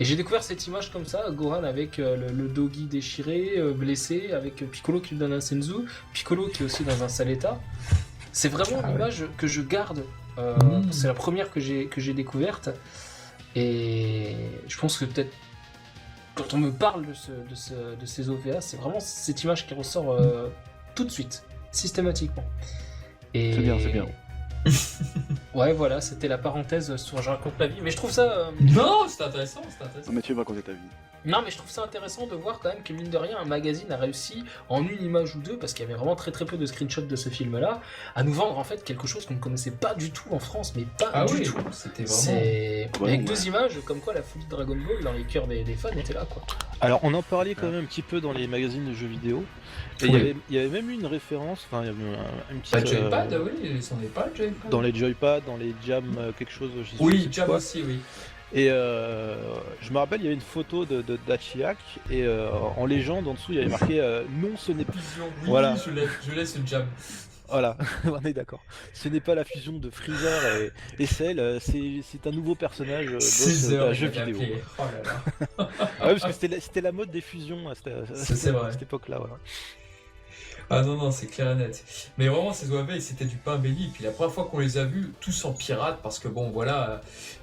Et j'ai découvert cette image comme ça, Gohan avec le Dogi déchiré, blessé, avec Piccolo qui lui donne un Senzu, Piccolo qui est aussi dans un sale état. C'est vraiment Ah ouais. l'image que je garde. C'est la première que j'ai découverte. Et je pense que peut-être quand on me parle de ces OVA, c'est vraiment cette image qui ressort tout de suite, systématiquement. Et... C'est bien, c'est bien. Ouais, voilà, c'était la parenthèse sur Je raconte ma vie. Mais je trouve ça. Non, c'est intéressant, c'est intéressant. Non, mais tu vas raconter ta vie. Non, mais je trouve ça intéressant de voir quand même que, mine de rien, un magazine a réussi, en une image ou deux, parce qu'il y avait vraiment très très peu de screenshots de ce film-là, à nous vendre en fait quelque chose qu'on ne connaissait pas du tout en France, mais pas du tout. C'était vraiment... C'est Ouais, avec ouais. deux images, comme quoi la folie de Dragon Ball dans les cœurs des fans était là, quoi. Alors, on en parlait quand même un petit peu dans les magazines de jeux vidéo. Et Oui. il y avait même eu une référence, enfin, il y avait une petite. Bah, Joypad, oui, c'en est pas, Joypad. Dans les joypads, dans les jams, quelque chose. je sais Oui, plus Jam quoi. aussi, oui. Et je me rappelle, il y avait une photo de Dachiak, et en légende, en dessous, il y avait marqué non, ce n'est pas. Fusion, oui, Voilà. je laisse le Jam. Voilà, on est d'accord. Ce n'est pas la fusion de Freezer et Cell, c'est un nouveau personnage boss d'un jeu vidéo. Oh là là. Ah ouais, parce que c'était la mode des fusions à C'est vrai. cette époque-là. Voilà. Ah non, non, c'est clair et net. Mais vraiment, ces OAV, c'était du pain béni. Puis la première fois qu'on les a vus, tous en pirate, parce que bon, voilà,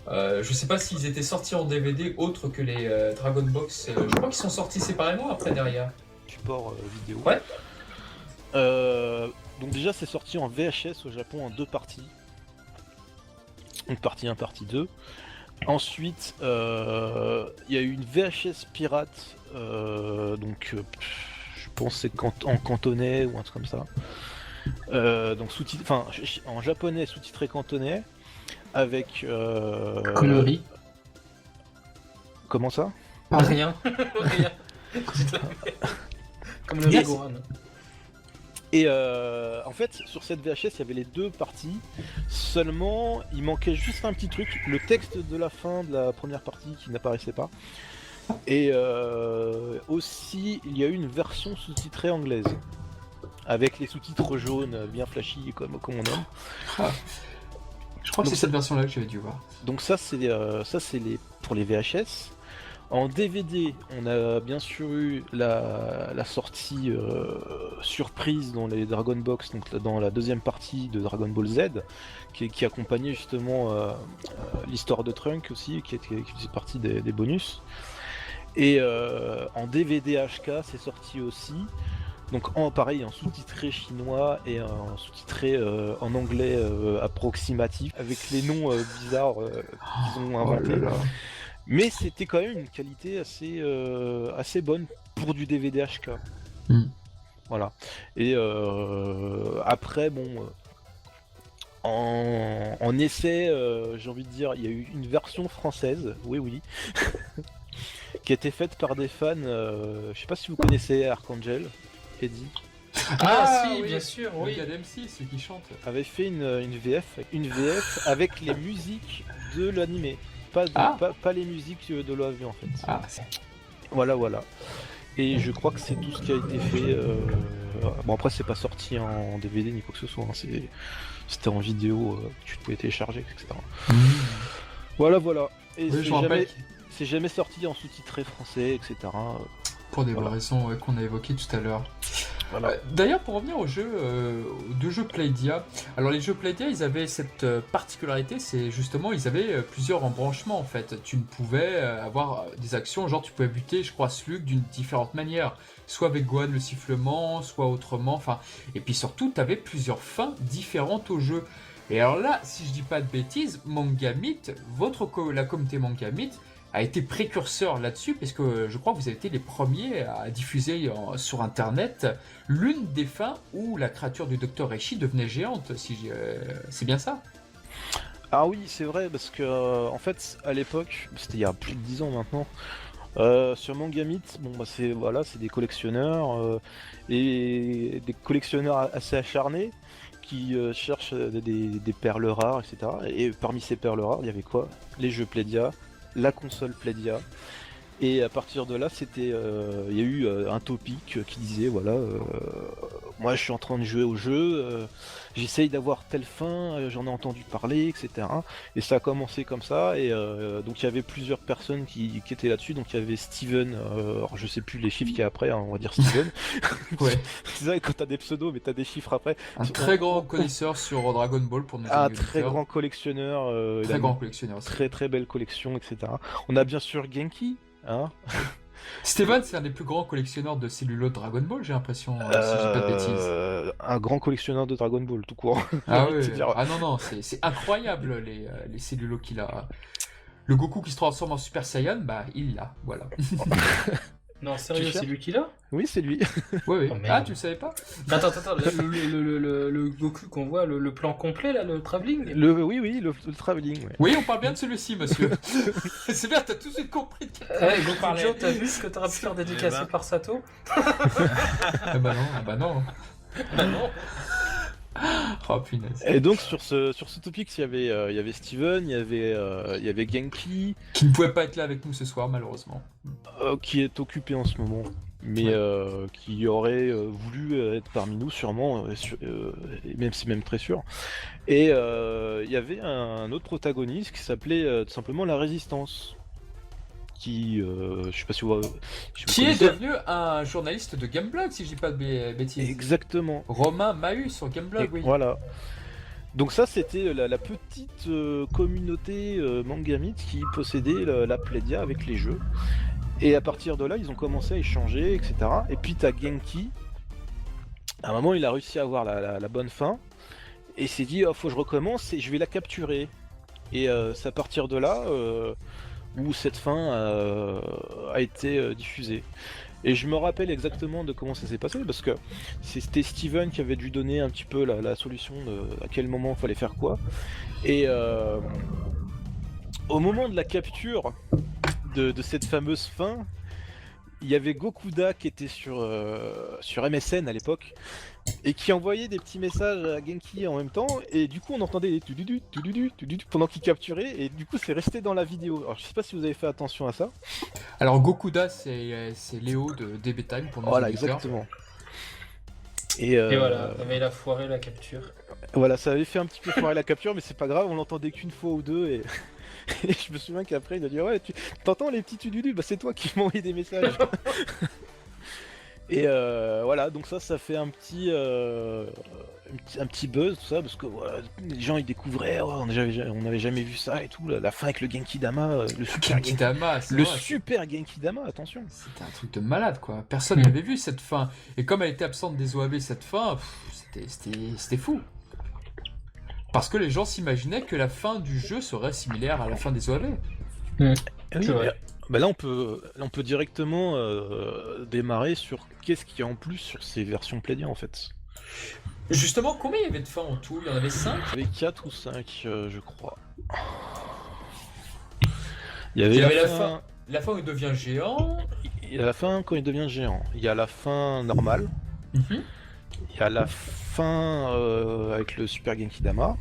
je sais pas s'ils étaient sortis en DVD autre que les Dragon Box. Je crois qu'ils sont sortis séparément après derrière. Support vidéo. Ouais. Donc déjà, c'est sorti en VHS au Japon en 2 parties. Donc partie 1, partie 2. Ensuite, il y a eu une VHS pirate, donc je pense que c'est en cantonais ou un truc comme ça. Donc en japonais sous-titré cantonais, avec... Connerie. Comment ça? Rien. Rien. Comme le Yes. Gohan. Et en fait, sur cette VHS, il y avait les 2 parties. Seulement, il manquait juste un petit truc, le texte de la fin de la première partie qui n'apparaissait pas. Et aussi, il y a eu une version sous-titrée anglaise, avec les sous-titres jaunes bien flashy comme on aime. Je crois que c'est cette version-là que j'avais dû voir. Donc ça, c'est pour les VHS. En DVD, on a bien sûr eu la sortie surprise dans les Dragon Box, donc dans la deuxième partie de Dragon Ball Z, qui accompagnait justement l'histoire de Trunk aussi, qui faisait partie des bonus. Et en DVD HK, c'est sorti aussi. Donc pareil, en sous-titré chinois et en sous-titré en anglais approximatif, avec les noms bizarres qu'ils ont inventés. Oh là là. Mais c'était quand même une qualité assez bonne pour du DVD HK. Mm. Voilà. Et après, bon, en essai, j'ai envie de dire, il y a eu une version française, oui, qui a été faite par des fans. Je sais pas si vous connaissez Archangel, Eddie. Ah, si, bien sûr, oui. Il y a d'MC, ceux qui chantent. Avait fait une VF avec les musiques de l'animé. Ah. Pas les musiques de l'OAV en fait. Ah, Voilà. Et je crois que c'est tout ce qui a été fait. Bon, après, c'est pas sorti en DVD ni quoi que ce soit. Hein. C'était en vidéo que tu pouvais télécharger, etc. Voilà. Et oui, je me rappelle c'est jamais sorti en sous-titré français, etc. pour des Voilà. raisons qu'on a évoquées tout à l'heure. Voilà. D'ailleurs, pour revenir aux deux jeux Playdia, alors les jeux Playdia, ils avaient cette particularité, c'est justement, ils avaient plusieurs embranchements en fait. Tu ne pouvais avoir des actions, genre tu pouvais buter, je crois, Slug d'une différente manière, soit avec Gohan le sifflement, soit autrement, enfin. Et puis surtout, tu avais plusieurs fins différentes au jeu. Et alors là, si je dis pas de bêtises, Mangamite, la communauté Mangamite, a été précurseur là-dessus, parce que je crois que vous avez été les premiers à diffuser sur internet l'une des fins où la créature du Dr. Eishi devenait géante, c'est bien ça? Ah oui, c'est vrai, parce que en fait, à l'époque, c'était il y a plus de 10 ans maintenant, sur Mangamite, bon, bah, c'est des collectionneurs, et des collectionneurs assez acharnés, qui cherchent des perles rares, etc. Et parmi ces perles rares, il y avait quoi? Les jeux Playdia, la console Playdia. Et à partir de là, il y a eu un topic qui disait voilà, moi je suis en train de jouer au jeu, j'essaye d'avoir telle fin, j'en ai entendu parler, etc. Et ça a commencé comme ça, et donc il y avait plusieurs personnes qui étaient là-dessus. Donc il y avait Steven, alors je sais plus les chiffres qu'il y a après, hein, on va dire Steven. Ouais. C'est ça, quand t'as des pseudos, mais t'as des chiffres après. Un très grand connaisseur sur Dragon Ball pour nos Un amis très auditeurs. grand collectionneur, il Très a grand une collectionneur aussi. très belle collection, etc. On a bien sûr Genki, hein. Steven, c'est un des plus grands collectionneurs de celluloïd Dragon Ball, j'ai l'impression, si je dis pas de bêtises. Un grand collectionneur de Dragon Ball, tout court. Ah J'ai envie de ouais, te dire. ah non, c'est incroyable les celluloïds qu'il a. Le Goku qui se transforme en Super Saiyan, bah il l'a, voilà. Non, sérieux, Tu c'est cherches lui qui l'a? Oui, c'est lui. Ouais. Oh, merde. Ah, tu le savais pas? Attends, le Goku qu'on voit, le plan complet là, le travelling? Le travelling. Ouais. Oui, on parle bien de celui-ci, monsieur. C'est bien, t'as tout de suite compris de quel Ouais, on Goku parlait. Joe, t'as vu ce que t'aurais pu faire dédicacer ben. par Sato? Ah bah non. Bah non. Oh punaise. Et donc sur ce topic, il y avait Steven, il y avait Genki, Qui ne pouvait pas être là avec nous ce soir, malheureusement. qui est occupé en ce moment, mais qui aurait voulu être parmi nous sûrement, et même c'est même très sûr. Et il y avait un autre protagoniste qui s'appelait tout simplement la Résistance, qui je sais pas si vous Qui est connaissez. devenu un journaliste de Gameblog, si je dis pas de bêtises. Exactement. Romain Mahut sur Gameblog, Et oui. voilà. Donc ça, c'était la petite communauté Mangamite qui possédait la Plédia avec les jeux. Et à partir de là, ils ont commencé à échanger, etc. Et puis t'as Genki. À un moment, il a réussi à avoir la bonne fin. Et il s'est dit, oh, faut que je recommence et je vais la capturer. Et c'est à partir de là où cette fin a été diffusée. Et je me rappelle exactement de comment ça s'est passé, parce que c'était Steven qui avait dû donner un petit peu la solution de à quel moment il fallait faire quoi. Et au moment de la capture de cette fameuse fin, il y avait Gokuda qui était sur MSN à l'époque, et qui envoyait des petits messages à Genki en même temps, et du coup on entendait des tududu pendant qu'il capturait, et du coup c'est resté dans la vidéo. Alors je sais pas si vous avez fait attention à ça. Alors Gokuda, c'est Léo de DB Time pour nos Voilà, auditeurs. exactement. Et voilà, mais il a foiré la capture. Voilà, ça avait fait un petit peu foirer la capture, mais c'est pas grave, on l'entendait qu'une fois ou deux, et... et je me souviens qu'après il a dit ouais, t'entends les petits tududu, bah c'est toi qui m'as envoyé des messages. Et voilà, donc ça fait un petit buzz, tout ça, parce que voilà, les gens ils découvraient, oh, on n'avait jamais vu ça et tout, la fin avec le Genki Dama, le super Genki, Genkidama, c'est le vrai, super Genki Dama, attention. c'était un truc de malade, quoi. Personne n'avait vu cette fin. Et comme elle était absente des OAV, cette fin, c'était fou. Parce que les gens s'imaginaient que la fin du jeu serait similaire à la fin des OAV. Oui, C'est vrai. bah là on peut directement démarrer sur qu'est-ce qu'il y a en plus sur ces versions Plédia en fait. Justement, combien il y avait de fins en tout? Il y en avait 5? Il y avait 4 ou 5 je crois. Il y avait la fin où il devient géant. Il y a la fin quand il devient géant. Il y a la fin normale. Mhm. Il y a la fin avec le Super Genki Dama.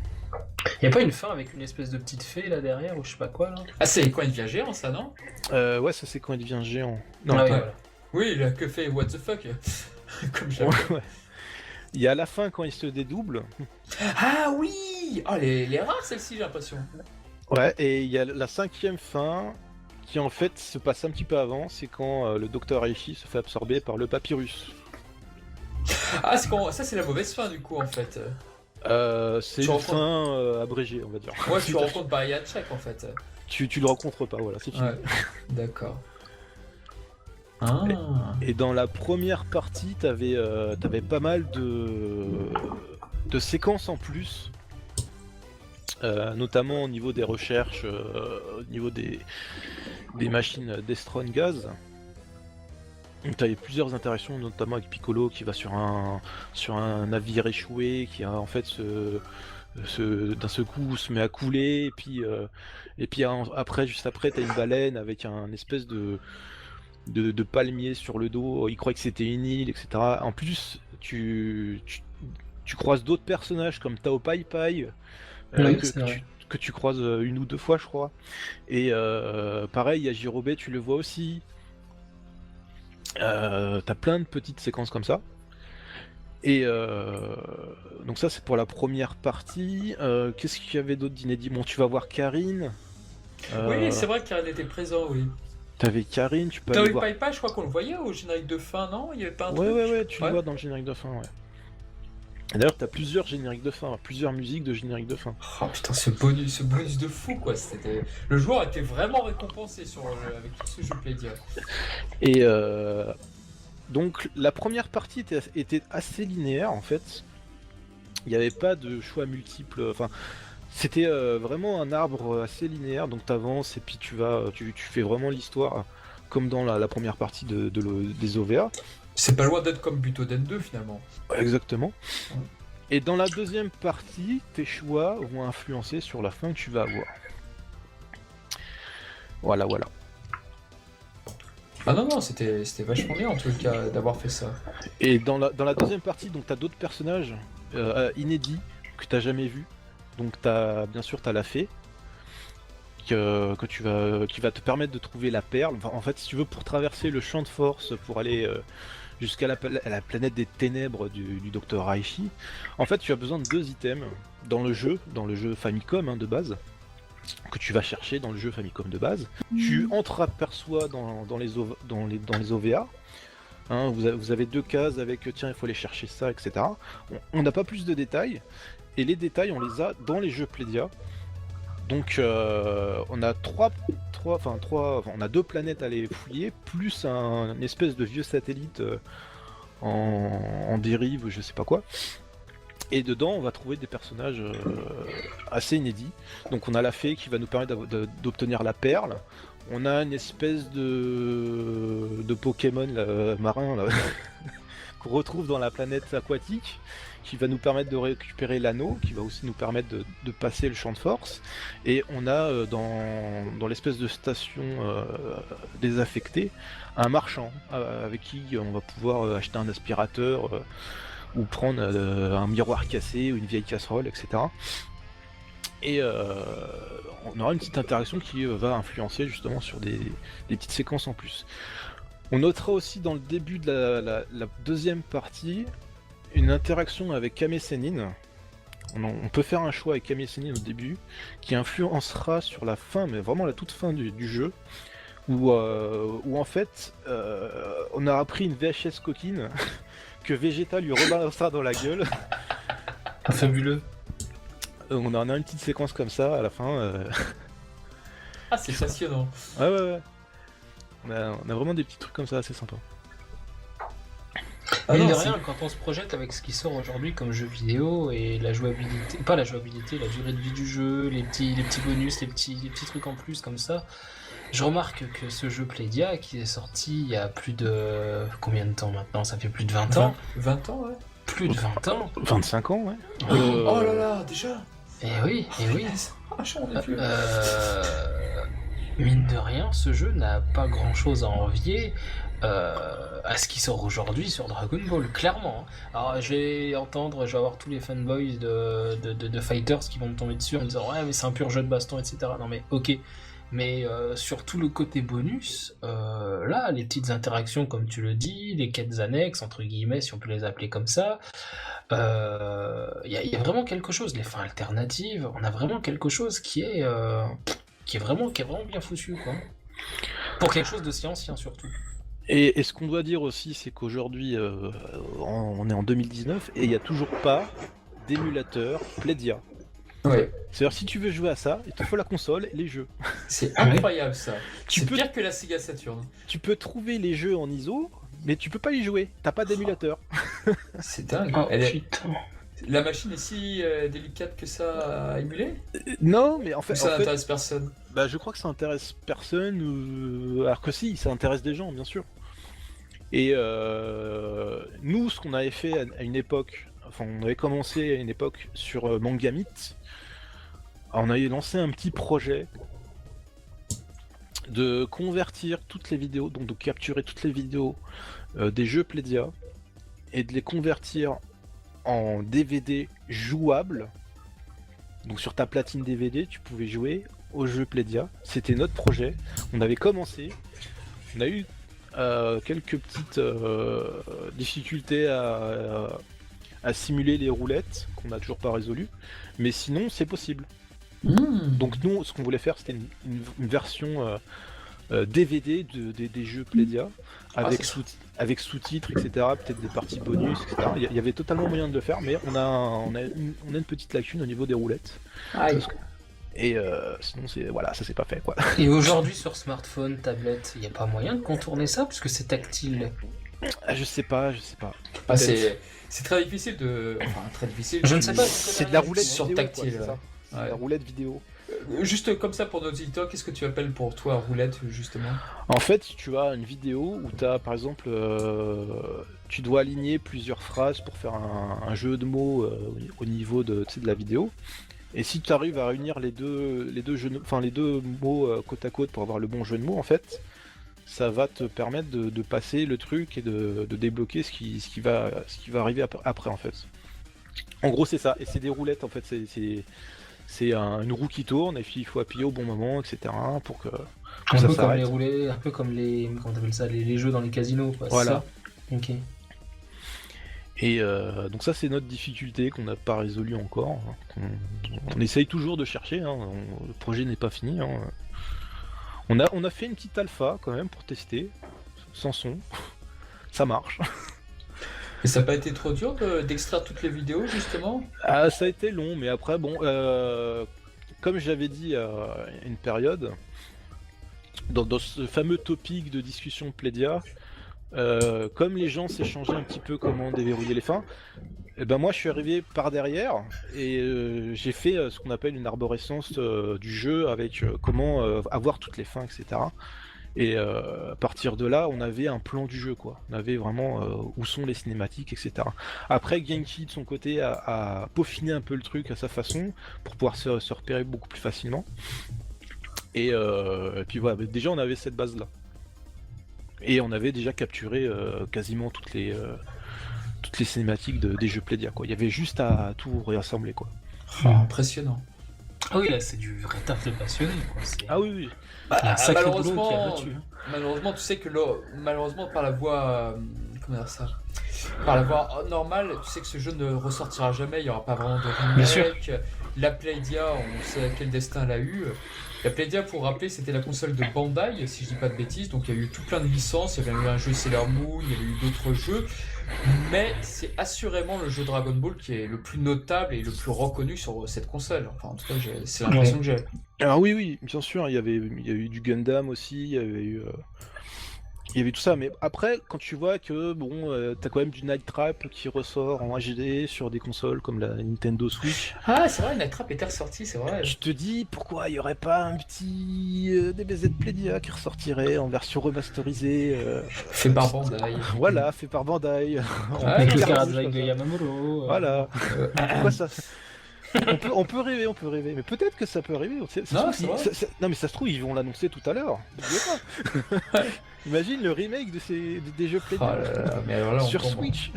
Y a pas une fin avec une espèce de petite fée là derrière ou je sais pas quoi là? Ah, c'est quand il devient géant, ça, non? Ouais, ça c'est quand il devient géant. Non, Ah oui, attends. voilà. Oui, il a que fait what the fuck. Comme j'appelle. Ouais, ouais. Il y a la fin quand il se dédouble. Ah oui! Oh, les rares, celle-ci, j'ai l'impression. Ouais, et il y a la 5e fin qui en fait se passe un petit peu avant. C'est quand le docteur Aishi se fait absorber par le papyrus. Ah, ça, c'est la mauvaise fin, du coup, en fait. C'est Tu une rencontres- fin abrégée, on va dire. Ouais, tu rencontres Bariachek, en fait. Tu le rencontres pas, voilà, c'est fini. Ouais, d'accord. Ah. Et dans la première partie, t'avais pas mal de séquences en plus, notamment au niveau des recherches, au niveau des machines Destron Gaz. Donc t'avais plusieurs interactions, notamment avec Piccolo qui va sur un navire échoué, qui a en fait d'un seul coup se met à couler, et puis après, juste après, t'as une baleine avec un espèce de palmier sur le dos, il croit que c'était une île, etc. En plus, tu croises d'autres personnages comme Tao Pai Pai, Oui, c'est vrai. que tu croises une ou deux fois, je crois. Et pareil, Yajirobe, tu le vois aussi. T'as plein de petites séquences comme ça. Et donc ça, c'est pour la première partie. Qu'est-ce qu'il y avait d'autre d'inédit? Bon, tu vas voir Karine. Oui, c'est vrai qu'il était présent, oui. T'avais Karine, tu peux T'as aller eu voir. Paipa, je crois qu'on le voyait au générique de fin, non? Il y avait pas un truc? Ouais, tu Ouais. le vois dans le générique de fin, ouais. Et d'ailleurs, t'as plusieurs génériques de fin, plusieurs musiques de génériques de fin. Oh putain, ce bonus de fou quoi. Le joueur était vraiment récompensé avec tout ce jeu Playdia. Et donc la première partie était assez linéaire en fait. Il n'y avait pas de choix multiples. Enfin, c'était vraiment un arbre assez linéaire. Donc t'avances et puis tu fais vraiment l'histoire comme dans la première partie des OVA. C'est pas loin d'être comme Butoden 2 finalement. Exactement. Et dans la deuxième partie, tes choix vont influencer sur la fin que tu vas avoir. Voilà. Ah non, c'était vachement bien en tout cas d'avoir fait ça. Et dans la deuxième partie, donc t'as d'autres personnages inédits que t'as jamais vus. Donc bien sûr t'as la fée qui va te permettre de trouver la perle. Enfin, en fait, si tu veux, pour traverser le champ de force pour aller jusqu'à la planète des ténèbres du Dr Raichi, en fait tu as besoin de 2 items dans le jeu Famicom de base, que tu vas chercher dans le jeu Famicom de base. Tu entreaperçois dans les OVA. Hein, vous avez 2 cases avec tiens il faut aller chercher ça, etc. On n'a pas plus de détails, et les détails on les a dans les jeux Playdia. Donc on a on a 2 planètes à aller fouiller, plus une espèce de vieux satellite en dérive, je sais pas quoi. Et dedans on va trouver des personnages assez inédits. Donc on a la fée qui va nous permettre d'obtenir la perle. On a une espèce de Pokémon marin là, qu'on retrouve dans la planète aquatique, qui va nous permettre de récupérer l'anneau, qui va aussi nous permettre de passer le champ de force. Et on a dans l'espèce de station désaffectée un marchand avec qui on va pouvoir acheter un aspirateur ou prendre un miroir cassé ou une vieille casserole, etc. Et on aura une petite interaction qui va influencer justement sur des petites séquences en plus. On notera aussi dans le début de la deuxième partie une interaction avec Kame Sennin. On peut faire un choix avec Kame Sennin au début qui influencera sur la fin, mais vraiment la toute fin du jeu, où en fait on a appris une VHS coquine que Vegeta lui rebalancera dans la gueule. Fabuleux. On a une petite séquence comme ça à la fin. Ah, c'est passionnant. Ouais. On a vraiment des petits trucs comme ça assez sympas. Ah Mine non, de rien, quand on se projette avec ce qui sort aujourd'hui comme jeu vidéo et la jouabilité, pas la jouabilité, la durée de vie du jeu, les petits bonus, les petits trucs en plus comme ça, je remarque que ce jeu Playdia qui est sorti il y a plus de... combien de temps maintenant? Ça fait plus de 20 ans. 20 ans, ouais. Plus de 20 ans. 25 ans, ouais. Oh là là, déjà. Et oui. Ah, j'en ai vu. Mine de rien, ce jeu n'a pas grand chose à envier à ce qui sort aujourd'hui sur Dragon Ball, clairement. Alors je vais avoir tous les fanboys de Fighters qui vont me tomber dessus en me disant ouais mais c'est un pur jeu de baston, etc. Non mais ok, mais sur tout le côté bonus, là les petites interactions comme tu le dis, les quêtes annexes entre guillemets si on peut les appeler comme ça, y a vraiment quelque chose, les fins alternatives, on a vraiment quelque chose qui est vraiment bien foutu quoi. Pour quelque chose de si ancien surtout. Et ce qu'on doit dire aussi, c'est qu'aujourd'hui, on est en 2019 et il n'y a toujours pas d'émulateur Playdia. Ouais. C'est-à-dire, si tu veux jouer à ça, il te faut la console et les jeux. C'est incroyable ça. Tu C'est peux- pire que la Sega Saturn. Tu peux trouver les jeux en ISO, mais tu peux pas y jouer. T'as pas d'émulateur. C'est dingue. Oh Elle est- putain. La machine est si délicate que ça à émuler? Non, mais en Ou fait, ça n'intéresse personne? je crois que ça intéresse personne. Alors que si, ça intéresse des gens, bien sûr. Et nous, ce qu'on avait fait à une époque, enfin, on avait commencé à une époque sur Mangamite. On avait lancé un petit projet de convertir toutes les vidéos, donc de capturer toutes les vidéos des jeux Playdia et de les convertir en DVD jouables. Donc sur ta platine DVD, tu pouvais jouer aux jeux Playdia. C'était notre projet. On avait commencé. On a eu quelques petites difficultés à simuler les roulettes qu'on n'a toujours pas résolues. Mais sinon, c'est possible. Donc nous, ce qu'on voulait faire, c'était une version DVD des jeux Playdia avec, c'est avec sous-titres, etc. Peut-être des parties bonus, etc. Il y avait totalement moyen de le faire, mais on a une petite lacune au niveau des roulettes. Aïe. Et sinon, voilà, ça s'est pas fait quoi. Et aujourd'hui, sur smartphone, tablette, il n'y a pas moyen de contourner ça parce que c'est tactile. Ah, je sais pas. Ah, c'est très difficile de. Enfin, très difficile. Je ne sais pas. C'est de la roulette sur vidéo, tactile. quoi, c'est ça. C'est de la roulette vidéo. Juste comme ça pour nos auditeurs, qu'est-ce que tu appelles pour toi roulette justement? En fait, tu as une vidéo où tu as par exemple, tu dois aligner plusieurs phrases pour faire un jeu de mots au niveau de la vidéo. Et si tu arrives à réunir les deux mots côte à côte pour avoir le bon jeu de mots, en fait, ça va te permettre de passer le truc et de débloquer ce qui va arriver après en fait. En gros, c'est ça. Et c'est des roulettes en fait. C'est une roue qui tourne et puis il faut appuyer au bon moment, etc. pour que Un ça peu comme s'arrête. les roulets, un peu comme comment t'appelles ça, les jeux dans les casinos, quoi. c'est Voilà. ça Ok. Et donc ça c'est notre difficulté qu'on n'a pas résolue encore. On essaye toujours de chercher, hein. Le projet n'est pas fini. Hein. On a fait une petite alpha quand même pour tester, sans son. Ça marche. Et ça n'a pas été trop dur d'extraire toutes les vidéos justement? Ah, ça a été long, mais après bon, comme j'avais dit à une période, dans ce fameux topic de discussion Playdia, comme les gens s'échangeaient un petit peu comment déverrouiller les fins, et ben moi je suis arrivé par derrière et j'ai fait ce qu'on appelle une arborescence du jeu avec comment avoir toutes les fins, etc. Et à partir de là, on avait un plan du jeu, quoi. On avait vraiment où sont les cinématiques, etc. Après, Genki de son côté a peaufiné un peu le truc à sa façon pour pouvoir se repérer beaucoup plus facilement. Et puis voilà, déjà on avait cette base-là. Et on avait déjà capturé quasiment toutes les cinématiques des jeux Playdia, quoi. Il y avait juste à tout réassembler, quoi. Impressionnant. Ah oui, là, c'est du vrai taf de passionné, quoi. Ah oui, oui. Il y a un sacré boulot qu'il y a là-dessus. Malheureusement, tu sais que malheureusement par la voie, comment dire ça, par la voie normale, tu sais que ce jeu ne ressortira jamais. Il n'y aura pas vraiment de Bien sûr. remake. La Playdia, on sait quel destin elle a eu. La Playdia, pour rappeler, c'était la console de Bandai, si je dis pas de bêtises. Donc il y a eu tout plein de licences. Il y avait eu un jeu Sailor Moon, il y avait eu d'autres jeux. Mais c'est assurément le jeu Dragon Ball qui est le plus notable et le plus reconnu sur cette console. Enfin, en tout cas, c'est l'impression que j'ai. Alors oui, bien sûr, il y a eu du Gundam aussi, il y avait tout ça, mais après, quand tu vois que, bon, t'as quand même du Night Trap qui ressort en HD sur des consoles comme la Nintendo Switch, Ah, c'est vrai, Night Trap était ressorti, c'est vrai. tu te dis, pourquoi il y aurait pas un petit DBZ Playdia qui ressortirait en version remasterisée, Fait par Bandai. voilà, fait par Bandai, Avec le Clairement, Karazai comme de ça. Yamamuro. Voilà. Pourquoi ça on peut rêver, mais peut-être que ça peut arriver. Non, c'est vrai. Non, mais ça se trouve, ils vont l'annoncer tout à l'heure. N'oubliez pas. Imagine le remake des jeux Oh Playdia là là, mais alors là, on sur tombe. Switch.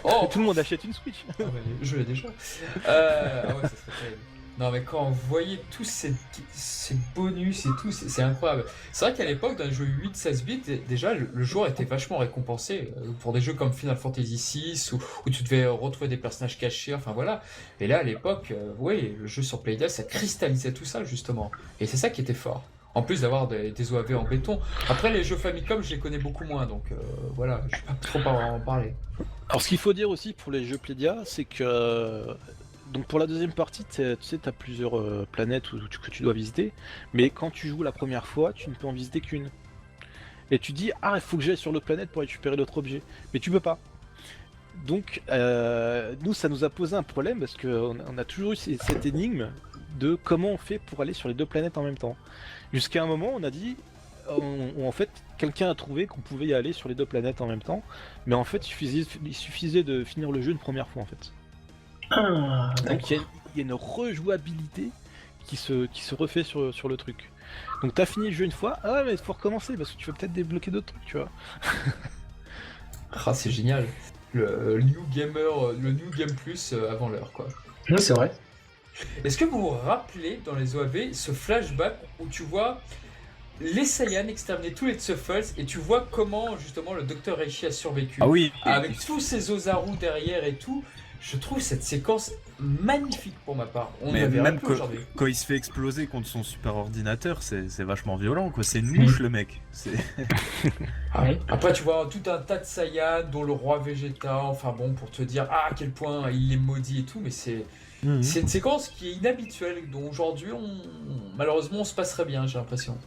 Oh, Tout le monde achète une Switch. Ah ouais, je l'ai déjà. Ah ouais, ça serait terrible. Non, mais quand vous voyez tous ces bonus et tout, c'est incroyable. C'est vrai qu'à l'époque, dans les jeux 8-16 bits, déjà, le joueur était vachement récompensé. Pour des jeux comme Final Fantasy VI, où tu devais retrouver des personnages cachés, enfin voilà. Et là, à l'époque, oui, le jeu sur Playdia, ça cristallisait tout ça, justement. Et c'est ça qui était fort. En plus d'avoir des OAV en béton. Après, les jeux Famicom, je les connais beaucoup moins, donc voilà, je vais pas trop en parler. Alors, ce qu'il faut dire aussi pour les jeux Playdia, c'est que. Donc, pour la deuxième partie, tu sais, tu as plusieurs planètes que tu dois visiter, mais quand tu joues la première fois, tu ne peux en visiter qu'une. Et tu dis, ah, il faut que j'aille sur l'autre planète pour récupérer l'autre objet. Mais tu peux pas. Donc, nous, ça nous a posé un problème parce qu'on a toujours eu cette énigme de comment on fait pour aller sur les deux planètes en même temps. Jusqu'à un moment, on a dit, en fait, quelqu'un a trouvé qu'on pouvait y aller sur les deux planètes en même temps, mais en fait, il suffisait de finir le jeu une première fois, en fait. Ah, Donc, il y a une rejouabilité qui se refait sur le truc. Donc, t'as fini le jeu une fois, ah ouais, mais il faut recommencer parce que tu vas peut-être débloquer d'autres trucs, tu vois. Ah, c'est génial. Le New Gamer, le New Game Plus avant l'heure, quoi. oui, c'est vrai. Est-ce que vous vous rappelez dans les OAV ce flashback où tu vois les Saiyans exterminer tous les Tsuffles et tu vois comment justement le Dr Reishi a survécu Ah oui. avec tous ces Ozaru derrière et tout. Je trouve cette séquence magnifique pour ma part. On Mais avait même un peu aujourd'hui. quand il se fait exploser contre son super ordinateur, c'est vachement violent, quoi. C'est une mouche, le mec. Après, tu vois tout un tas de Saiyans, dont le roi Vegeta, enfin bon, pour te dire à quel point il est maudit et tout, mais c'est une séquence qui est inhabituelle, dont aujourd'hui, malheureusement, on se passerait bien, j'ai l'impression.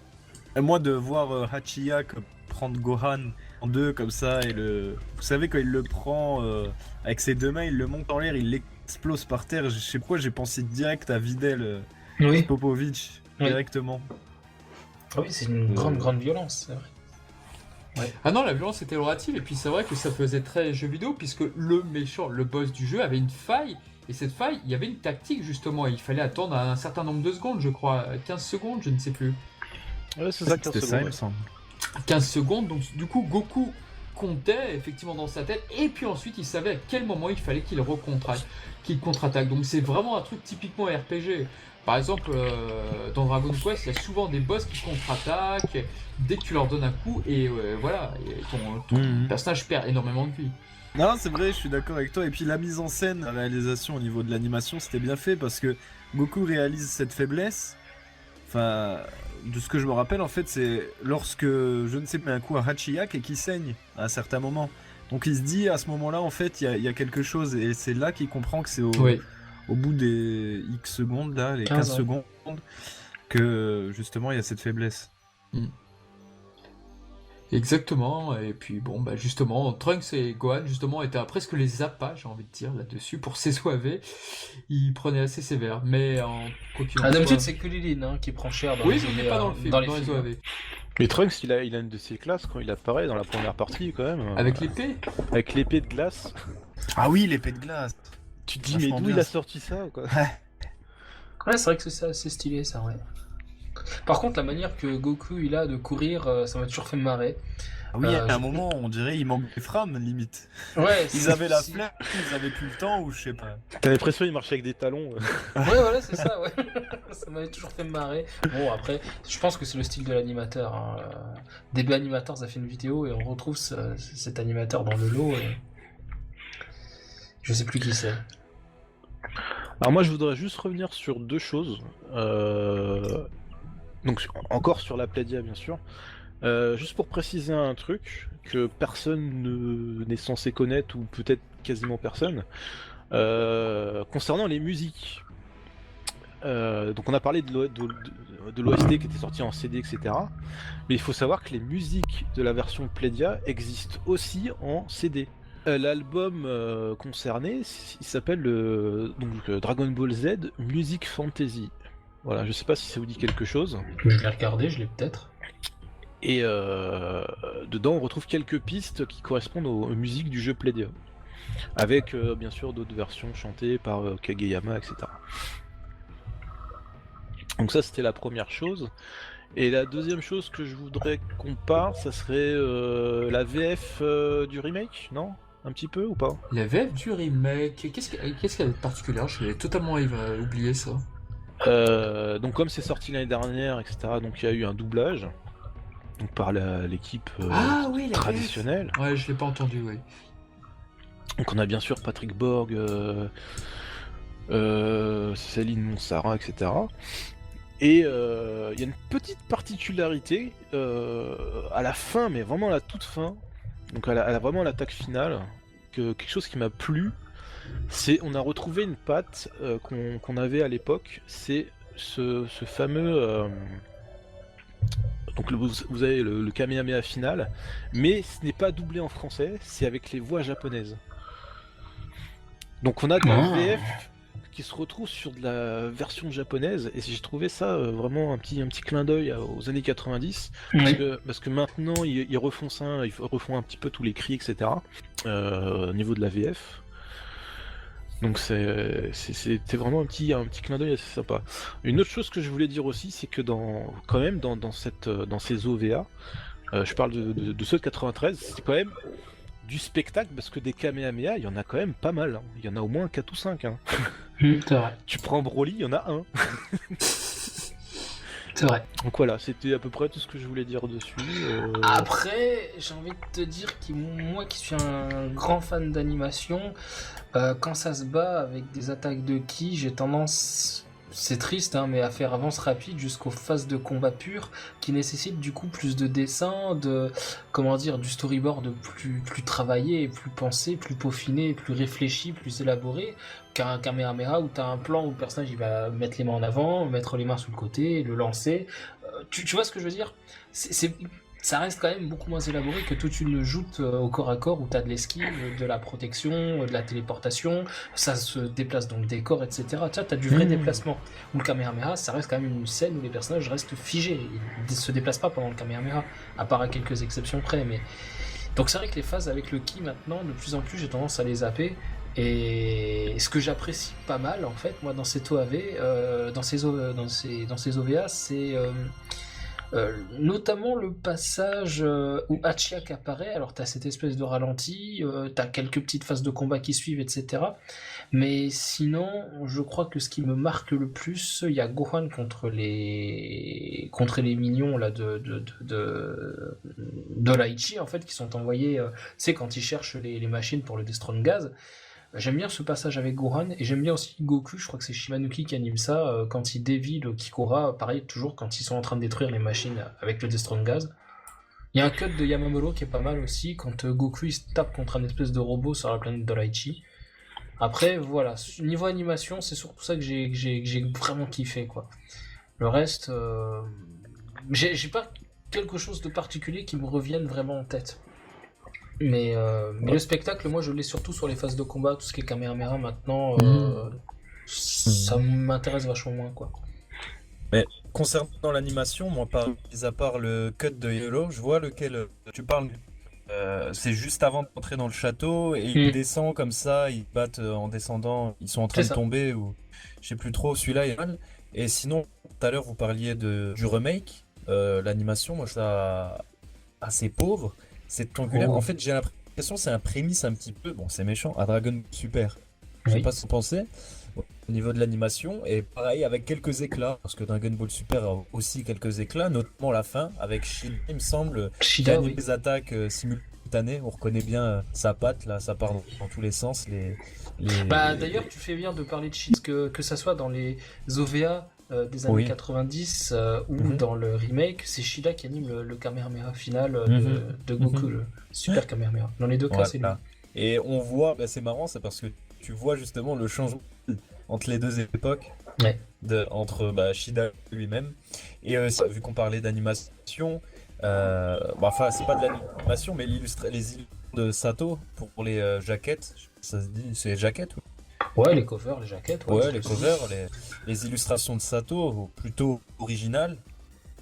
Et moi, de voir Hachiyak prendre Gohan en deux comme ça, et vous savez, quand il le prend avec ses deux mains, il le monte en l'air, il l'explose par terre. Je sais pas pourquoi, j'ai pensé direct à Videl Popovic, directement. Oui, c'est une grande violence, c'est vrai. Ouais. Ah non, la violence était relative, et puis c'est vrai que ça faisait très jeu vidéo, puisque le méchant, le boss du jeu, avait une faille, et cette faille, il y avait une tactique justement, il fallait attendre un certain nombre de secondes, je crois, 15 secondes, je ne sais plus. Ouais, c'est ça, 15 C'était secondes. ça, il me semble. 15 secondes, donc du coup, Goku comptait effectivement dans sa tête, et puis ensuite, il savait à quel moment il fallait qu'il contre-attaque, donc c'est vraiment un truc typiquement RPG. Par exemple, dans Dragon Quest, il y a souvent des boss qui contre-attaquent dès que tu leur donnes un coup, et voilà, et ton personnage perd énormément de vie. Non, c'est vrai, je suis d'accord avec toi. Et puis la mise en scène, la réalisation au niveau de l'animation, c'était bien fait parce que Goku réalise cette faiblesse. Enfin, de ce que je me rappelle, en fait, c'est lorsque je ne sais pas un coup à Hachiyak et qui saigne à un certain moment. Donc il se dit à ce moment-là, en fait, il y a quelque chose, et c'est là qu'il comprend que c'est au bout des X secondes, là, les 15 secondes, que justement il y a cette faiblesse. Exactement, et puis bon, bah justement, Trunks et Gohan, justement, étaient presque les appâts, j'ai envie de dire, là-dessus, pour s'essoiver. Ils prenaient assez sévère, mais d'habitude, c'est que Lilin qui prend cher mais pas dans le film, dans les OAV. Mais Trunks, il a une de ses classes quand il apparaît dans la première partie, quand même. Avec l'épée. Avec l'épée de glace. Ah oui, l'épée de glace. Tu te dis, mais d'où il a sorti ça, quoi? Ouais, c'est vrai que c'est assez stylé, ça, ouais. Par contre, la manière que Goku il a de courir, ça m'a toujours fait marrer. Ah oui, à un moment, on dirait il manque des frames, limite. Ouais, ils avaient la flemme, ils avaient plus le temps, ou je sais pas. T'as l'impression qu'il marchait avec des talons. Ouais, voilà, c'est ça, ouais. Ça m'avait toujours fait marrer. Bon, après, je pense que c'est le style de l'animateur. Hein. DB Animators a fait une vidéo et on retrouve cet animateur dans le lot. Et... je sais plus qui c'est. Alors moi, je voudrais juste revenir sur deux choses. Donc encore sur la Playdia, bien sûr. Juste pour préciser un truc que personne n'est censé connaître, ou peut-être quasiment personne, concernant les musiques. Donc on a parlé de l'OST qui était sorti en CD, etc. Mais il faut savoir que les musiques de la version Playdia existent aussi en CD. L'album concerné, il s'appelle Dragon Ball Z Music Fantasy. Voilà, je sais pas si ça vous dit quelque chose. Je l'ai regardé, je l'ai peut-être. Et dedans, on retrouve quelques pistes qui correspondent aux musiques du jeu Playdia. Avec bien sûr d'autres versions chantées par Kageyama, etc. Donc ça, c'était la première chose. Et la deuxième chose que je voudrais qu'on parle, ça serait la VF du remake, non? Un petit peu ou pas? La VF du remake, qu'est-ce qu'il y a de particulier? Je l'ai totalement oublié ça. Donc comme c'est sorti l'année dernière, etc., donc il y a eu un doublage donc par l'équipe traditionnelle. Ouais, je l'ai pas entendu, oui. Donc on a bien sûr Patrick Borg, Céline Monsara, etc. Et il y a une petite particularité à la fin, mais vraiment à la toute fin, donc vraiment à l'attaque finale, quelque chose qui m'a plu. C'est, on a retrouvé une patte qu'on avait à l'époque, c'est ce fameux... donc vous avez le Kamehameha final, mais ce n'est pas doublé en français, c'est avec les voix japonaises. Donc on a de la VF qui se retrouve sur de la version japonaise, et j'ai trouvé ça vraiment un petit clin d'œil aux années 90, parce que maintenant ils refont ça, ils refont un petit peu tous les cris, etc. Au niveau de la VF. Donc c'était vraiment un petit clin d'œil assez sympa. Une autre chose que je voulais dire aussi, c'est que dans ces OVA, je parle de ceux de 93, c'est quand même du spectacle, parce que des Kamehameha, il y en a quand même pas mal. Hein. Il y en a au moins 4 ou 5. Hein. C'est vrai. Tu prends Broly, il y en a un. C'est vrai. Donc voilà, c'était à peu près tout ce que je voulais dire dessus. Après, j'ai envie de te dire que moi qui suis un grand fan d'animation, quand ça se bat avec des attaques de ki, j'ai tendance, c'est triste, hein, mais à faire avance rapide jusqu'aux phases de combat pur qui nécessitent du coup plus de dessin, du storyboard plus travaillé, plus pensé, plus peaufiné, plus réfléchi, plus élaboré qu'un Kamehameha où t'as un plan où le personnage il va mettre les mains en avant, mettre les mains sous le côté, le lancer. Tu vois ce que je veux dire? Ça reste quand même beaucoup moins élaboré que toute une joute au corps à corps où t'as de l'esquive, de la protection, de la téléportation, ça se déplace dans le décor, etc. Tu vois, t'as du vrai déplacement. Ou le Kamehameha, ça reste quand même une scène où les personnages restent figés, ils se déplacent pas pendant le Kamehameha, à part à quelques exceptions près. Mais donc c'est vrai que les phases avec le ki maintenant, de plus en plus, j'ai tendance à les zapper. Et ce que j'apprécie pas mal en fait, moi dans ces OAV, dans ces OVA, c'est notamment le passage où Hachiak apparaît. Alors t'as cette espèce de ralenti, t'as quelques petites phases de combat qui suivent, etc. Mais sinon, je crois que ce qui me marque le plus, il y a Gohan contre les minions là de Laichi en fait, qui sont envoyés, c'est quand ils cherchent les machines pour le Destron Gaz. J'aime bien ce passage avec Gohan, et j'aime bien aussi Goku, je crois que c'est Shimanuki qui anime ça, quand il dévie le Kikora, pareil, toujours quand ils sont en train de détruire les machines avec le Destron Gaz. Il y a un cut de Yamamuro qui est pas mal aussi, quand Goku il se tape contre un espèce de robot sur la planète de Daichi. Après, voilà, niveau animation, c'est surtout ça que j'ai vraiment kiffé, quoi. Le reste, j'ai pas quelque chose de particulier qui me revienne vraiment en tête. Mais le spectacle, moi je l'ai surtout sur les phases de combat, tout ce qui est Kamehameha maintenant, ça m'intéresse vachement moins, quoi. Mais concernant l'animation, moi, mis à part le cut de Yellow, je vois lequel tu parles. C'est juste avant d'entrer dans le château et il descend comme ça, ils battent en descendant, ils sont en train de tomber ou je sais plus trop. Celui-là est mal. Et sinon, tout à l'heure vous parliez du remake, l'animation, moi je trouve ça assez pauvre. C'est angulaire. En fait, j'ai l'impression que c'est un prémisse un petit peu, bon, c'est méchant, à Dragon Ball Super. Je sais pas ce que vous pensez au niveau de l'animation. Et pareil, avec quelques éclats, parce que Dragon Ball Super a aussi quelques éclats, notamment la fin, avec Shida, il me semble, qui a des attaques simultanées. On reconnaît bien sa patte, là, ça part dans tous les sens. Bah, d'ailleurs, tu fais bien de parler de Shida, que ça soit dans les OVA. Des années 90 ou dans le remake, c'est Shida qui anime le Kamehameha final de Goku, le Super Kamehameha. Dans les deux cas, c'est lui. Et on voit, bah, c'est marrant, c'est parce que tu vois justement le changement entre les deux époques, entre Shida lui-même. Et vu qu'on parlait d'animation, enfin, c'est pas de l'animation, mais les illustrations de Sato pour les jaquettes, ça se dit, c'est jaquettes ou... Ouais, les covers, les jaquettes. Ouais, les covers, les illustrations de Sato, plutôt originales.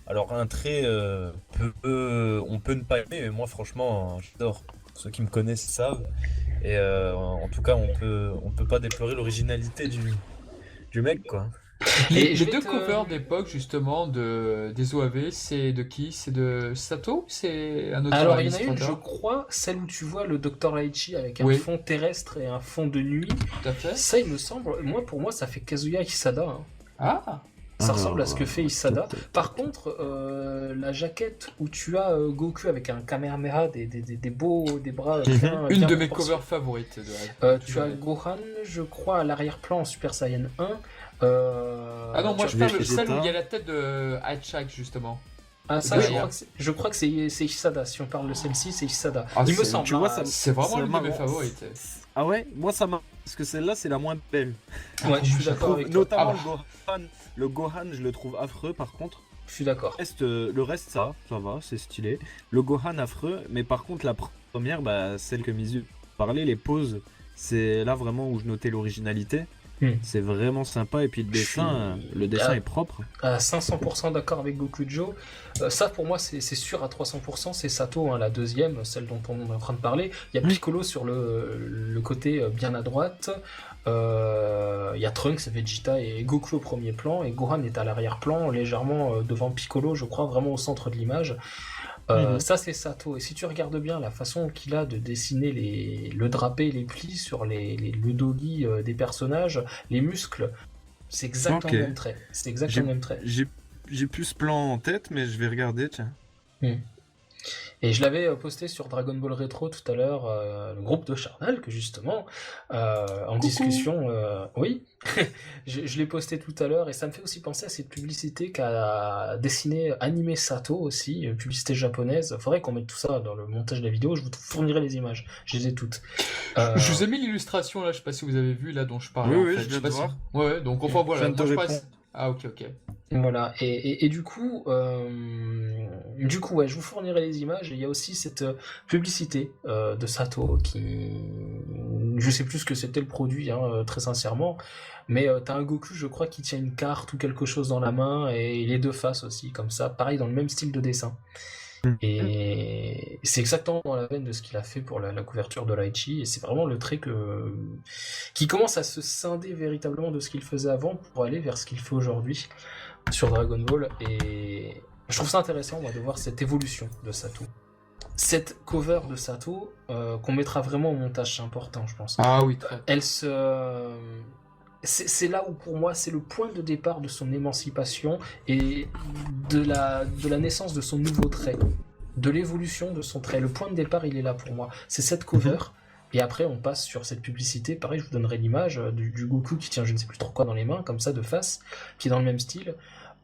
Alors un trait, on peut ne pas aimer, mais moi franchement, j'adore. Ceux qui me connaissent savent. Et en tout cas, on peut pas déplorer l'originalité du mec, quoi. Les deux covers d'époque, justement, des OAV, c'est de qui? C'est de Sato ou c'est un autre? Alors, il y en a une, je crois, celle où tu vois le Dr. Laichi avec un fond terrestre et un fond de nuit. Tout à fait. Ça, il me semble, pour moi, ça fait Kazuya Hisada. Hein. Ah! Ça ressemble à ce que fait Hisada. Par contre, la jaquette où tu as Goku avec un Kamehameha, des bras bien, une bien de mes covers favorites. Tu as Gohan, je crois, à l'arrière-plan en Super Saiyan 1. Ah non, moi je parle de celle où il y a la tête de Hachiak, justement. Ah ça, je crois que c'est Hisada. Si on parle de celle-ci, c'est Hisada. Ah, il me semble. Tu vois, c'est vraiment l'une de mes favorites. Ah ouais, moi ça m'a... Parce que celle-là, c'est la moins belle. Ouais, je suis d'accord avec toi. Notamment le Gohan, je le trouve affreux par contre. Je suis d'accord. Le reste, ça va, c'est stylé. Le Gohan affreux, mais par contre, la première, celle que Mizu parlait, les poses, c'est là vraiment où je notais l'originalité. C'est vraiment sympa, et puis le dessin est propre. À 500% d'accord avec Gokujo. Ça pour moi c'est sûr à 300%, c'est Sato, hein, la deuxième, celle dont on est en train de parler. Il y a Piccolo sur le côté bien à droite. Il y a Trunks, Vegeta et Goku au premier plan, et Gohan est à l'arrière-plan, légèrement devant Piccolo, je crois, vraiment au centre de l'image. Ça c'est Sato, et si tu regardes bien la façon qu'il a de dessiner le drapé, les plis sur le dos des personnages, les muscles, c'est exactement le même trait. C'est exactement le même trait. J'ai j'ai plus ce plan en tête, mais je vais regarder, tiens. Et je l'avais posté sur Dragon Ball Retro tout à l'heure, le groupe de Charnal, que justement, en discussion, oui, je l'ai posté tout à l'heure, et ça me fait aussi penser à cette publicité qu'a dessiné Anime Sato aussi, une publicité japonaise. Faudrait qu'on mette tout ça dans le montage de la vidéo, je vous fournirai les images, je les ai toutes. Je vous ai mis l'illustration là, je sais pas si vous avez vu là dont je parlais. Oui, en fait. je viens sais de pas voir. Si... Ouais, donc enfin voilà. Je viens de te moi, je passe... répondre. Ah ok. Voilà, et du coup, ouais, je vous fournirai les images. Et il y a aussi cette publicité de Sato qui, je sais plus ce que c'était le produit, hein, très sincèrement, mais t'as un Goku, je crois, qui tient une carte ou quelque chose dans la main et les deux faces aussi, comme ça, pareil dans le même style de dessin. Et c'est exactement dans la veine de ce qu'il a fait pour la couverture de Laichi, et c'est vraiment le trait qui commence à se scinder véritablement de ce qu'il faisait avant pour aller vers ce qu'il fait aujourd'hui sur Dragon Ball, et je trouve ça intéressant moi, de voir cette évolution de Sato. Cette cover de Sato, qu'on mettra vraiment au montage, c'est important je pense. Ah oui, très. C'est là où pour moi c'est le point de départ de son émancipation et de la naissance de son nouveau trait, de l'évolution de son trait. Le point de départ il est là pour moi, c'est cette cover. Et après on passe sur cette publicité, pareil je vous donnerai l'image du Goku qui tient je ne sais plus trop quoi dans les mains, comme ça de face, qui est dans le même style.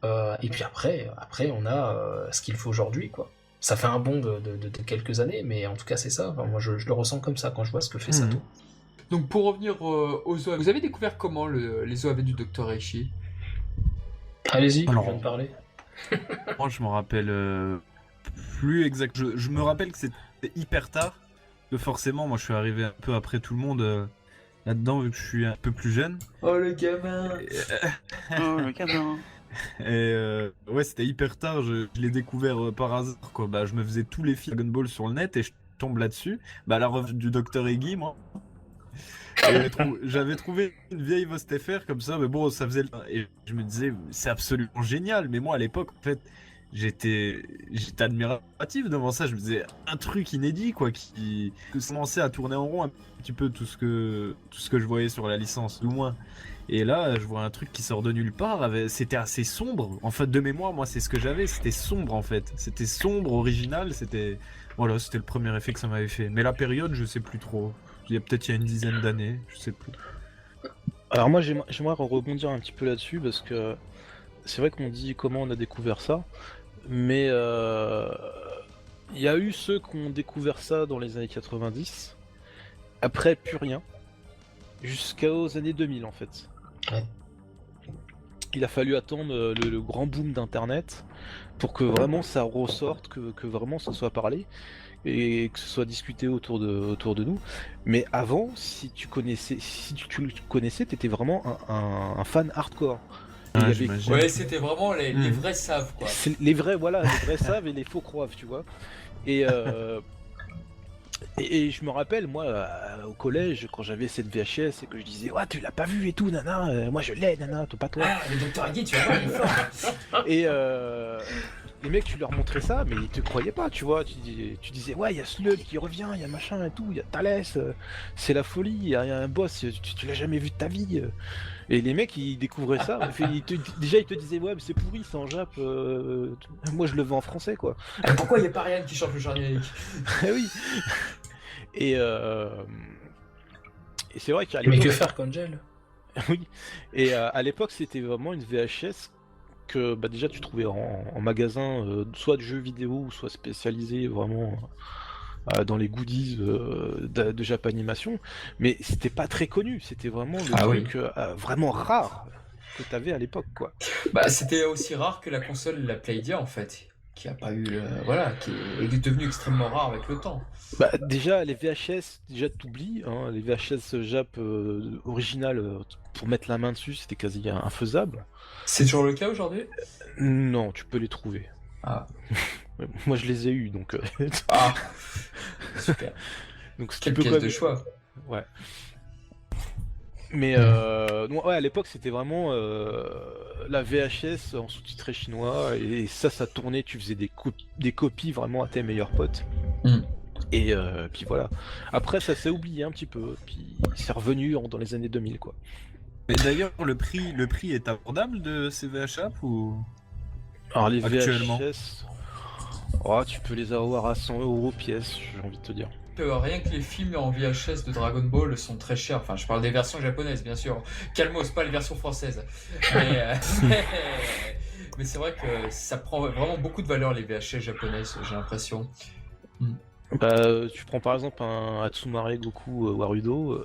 Et puis après on a ce qu'il faut aujourd'hui quoi. Ça fait un bond de quelques années, mais en tout cas c'est ça. Enfin, moi je le ressens comme ça quand je vois ce que fait Sato. Donc pour revenir aux OAV, vous avez découvert comment les OAV du Dr Reishi? Allez-y, Alors, je viens de parler. Moi, je me rappelle plus exact. Je me rappelle que c'était hyper tard. Que forcément, moi, je suis arrivé un peu après tout le monde là-dedans, vu que je suis un peu plus jeune. Oh le gamin. Oh, le gamin. Et ouais, c'était hyper tard. Je l'ai découvert par hasard, quoi. Bah, je me faisais tous les films Dragon Ball sur le net et je tombe là-dessus. Bah, la revue du Dr Eggy, moi. J'avais trouvé une vieille Vost FR comme ça, mais bon, ça faisait le... Et je me disais, c'est absolument génial. Mais moi, à l'époque, en fait, j'étais admiratif devant ça. Je me disais, un truc inédit, quoi, qui commençait à tourner en rond un petit peu tout ce que je voyais sur la licence, ou moins. Et là, je vois un truc qui sort de nulle part. C'était assez sombre. En fait, de mémoire, moi, c'est ce que j'avais. C'était sombre, en fait. C'était sombre, original. Voilà, c'était le premier effet que ça m'avait fait. Mais la période, je sais plus trop. Peut-être il y a une dizaine d'années, je sais plus. Alors moi j'aimerais rebondir un petit peu là-dessus parce que c'est vrai qu'on dit comment on a découvert ça, mais il y a eu ceux qui ont découvert ça dans les années 90, après plus rien, jusqu'aux années 2000 en fait. Ouais. Il a fallu attendre le grand boom d'internet pour que vraiment ça ressorte, que vraiment ça soit parlé. Et que ce soit discuté autour de nous. Mais avant, si tu le connaissais, t'étais vraiment un fan hardcore. Ouais, c'était vraiment les vrais savent quoi. Les vrais savent et les faux croivent, tu vois. Et je me rappelle, moi, au collège, quand j'avais cette VHS et que je disais, ouais, tu l'as pas vu et tout, nana, moi je l'ai, nana, toi pas toi. Ah, le Dr Eggy, tu vas voir, il est fort. Et les mecs, tu leur montrais ça, mais ils te croyaient pas, tu vois. Tu disais, ouais, il y a Slug qui revient, il y a machin et tout, il y a Thalès, c'est la folie, il y a un boss, tu l'as jamais vu de ta vie. Et les mecs, ils découvraient ça. Déjà, ils te disaient, ouais, mais c'est pourri, c'est en Jap, moi je le vends en français, quoi. Pourquoi il n'y a pas rien qui chante le générique? Oui. Et c'est vrai qu'à l'époque. Mais que faire, Angel? Oui. Et à l'époque, c'était vraiment une VHS que bah, déjà tu trouvais en magasin, soit de jeux vidéo, soit spécialisé vraiment dans les goodies de Japanimation. Mais c'était pas très connu. C'était vraiment le truc vraiment rare que t'avais à l'époque, quoi. Bah, c'était aussi rare que la console, la Playdia en fait. Qui a pas eu qui est devenu extrêmement rare avec le temps. Bah déjà les VHS, déjà t'oublies, hein, les VHS Jap originales pour mettre la main dessus c'était quasi infaisable. C'est toujours le cas aujourd'hui? Non, tu peux les trouver. Ah. Moi je les ai eus donc. Ah. Super. Donc quelle pièce de choix. Ouais. Mais ouais, à l'époque c'était vraiment la VHS en sous-titré chinois et ça tournait, tu faisais des copies vraiment à tes meilleurs potes. Et puis voilà. Après ça s'est oublié un petit peu, puis c'est revenu dans les années 2000 quoi. Mais d'ailleurs le prix est abordable de ces VHS ou Alors les Actuellement. VHS, oh, tu peux les avoir à 100 € pièce, j'ai envie de te dire. Rien que les films en VHS de Dragon Ball sont très chers. Enfin, je parle des versions japonaises, bien sûr. Calmos, pas les versions françaises. Mais, mais c'est vrai que ça prend vraiment beaucoup de valeur, les VHS japonaises, j'ai l'impression. Bah, tu prends par exemple un Hatsumare Goku Warudo,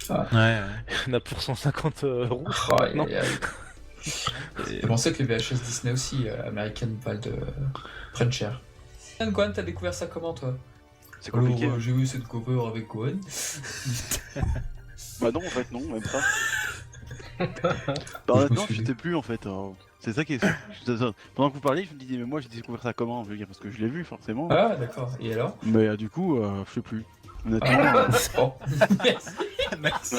Ouais. il y en a pour 150 €. Oh, Non. Je pensais que les VHS Disney aussi, American prennent cher. Gohan, t'as découvert ça comment, toi? C'est compliqué. Alors, j'ai vu cette cover avec Gohan. Bah non, en fait, non, même pas. Bah honnêtement, je sais plus en fait. C'est ça qui est. Pendant que vous parliez, je me disais, mais moi j'ai découvert ça comment? Je veux dire, parce que je l'ai vu forcément. Ah, d'accord. Et alors? Mais du coup, je sais plus. Honnêtement. Oh. Merci.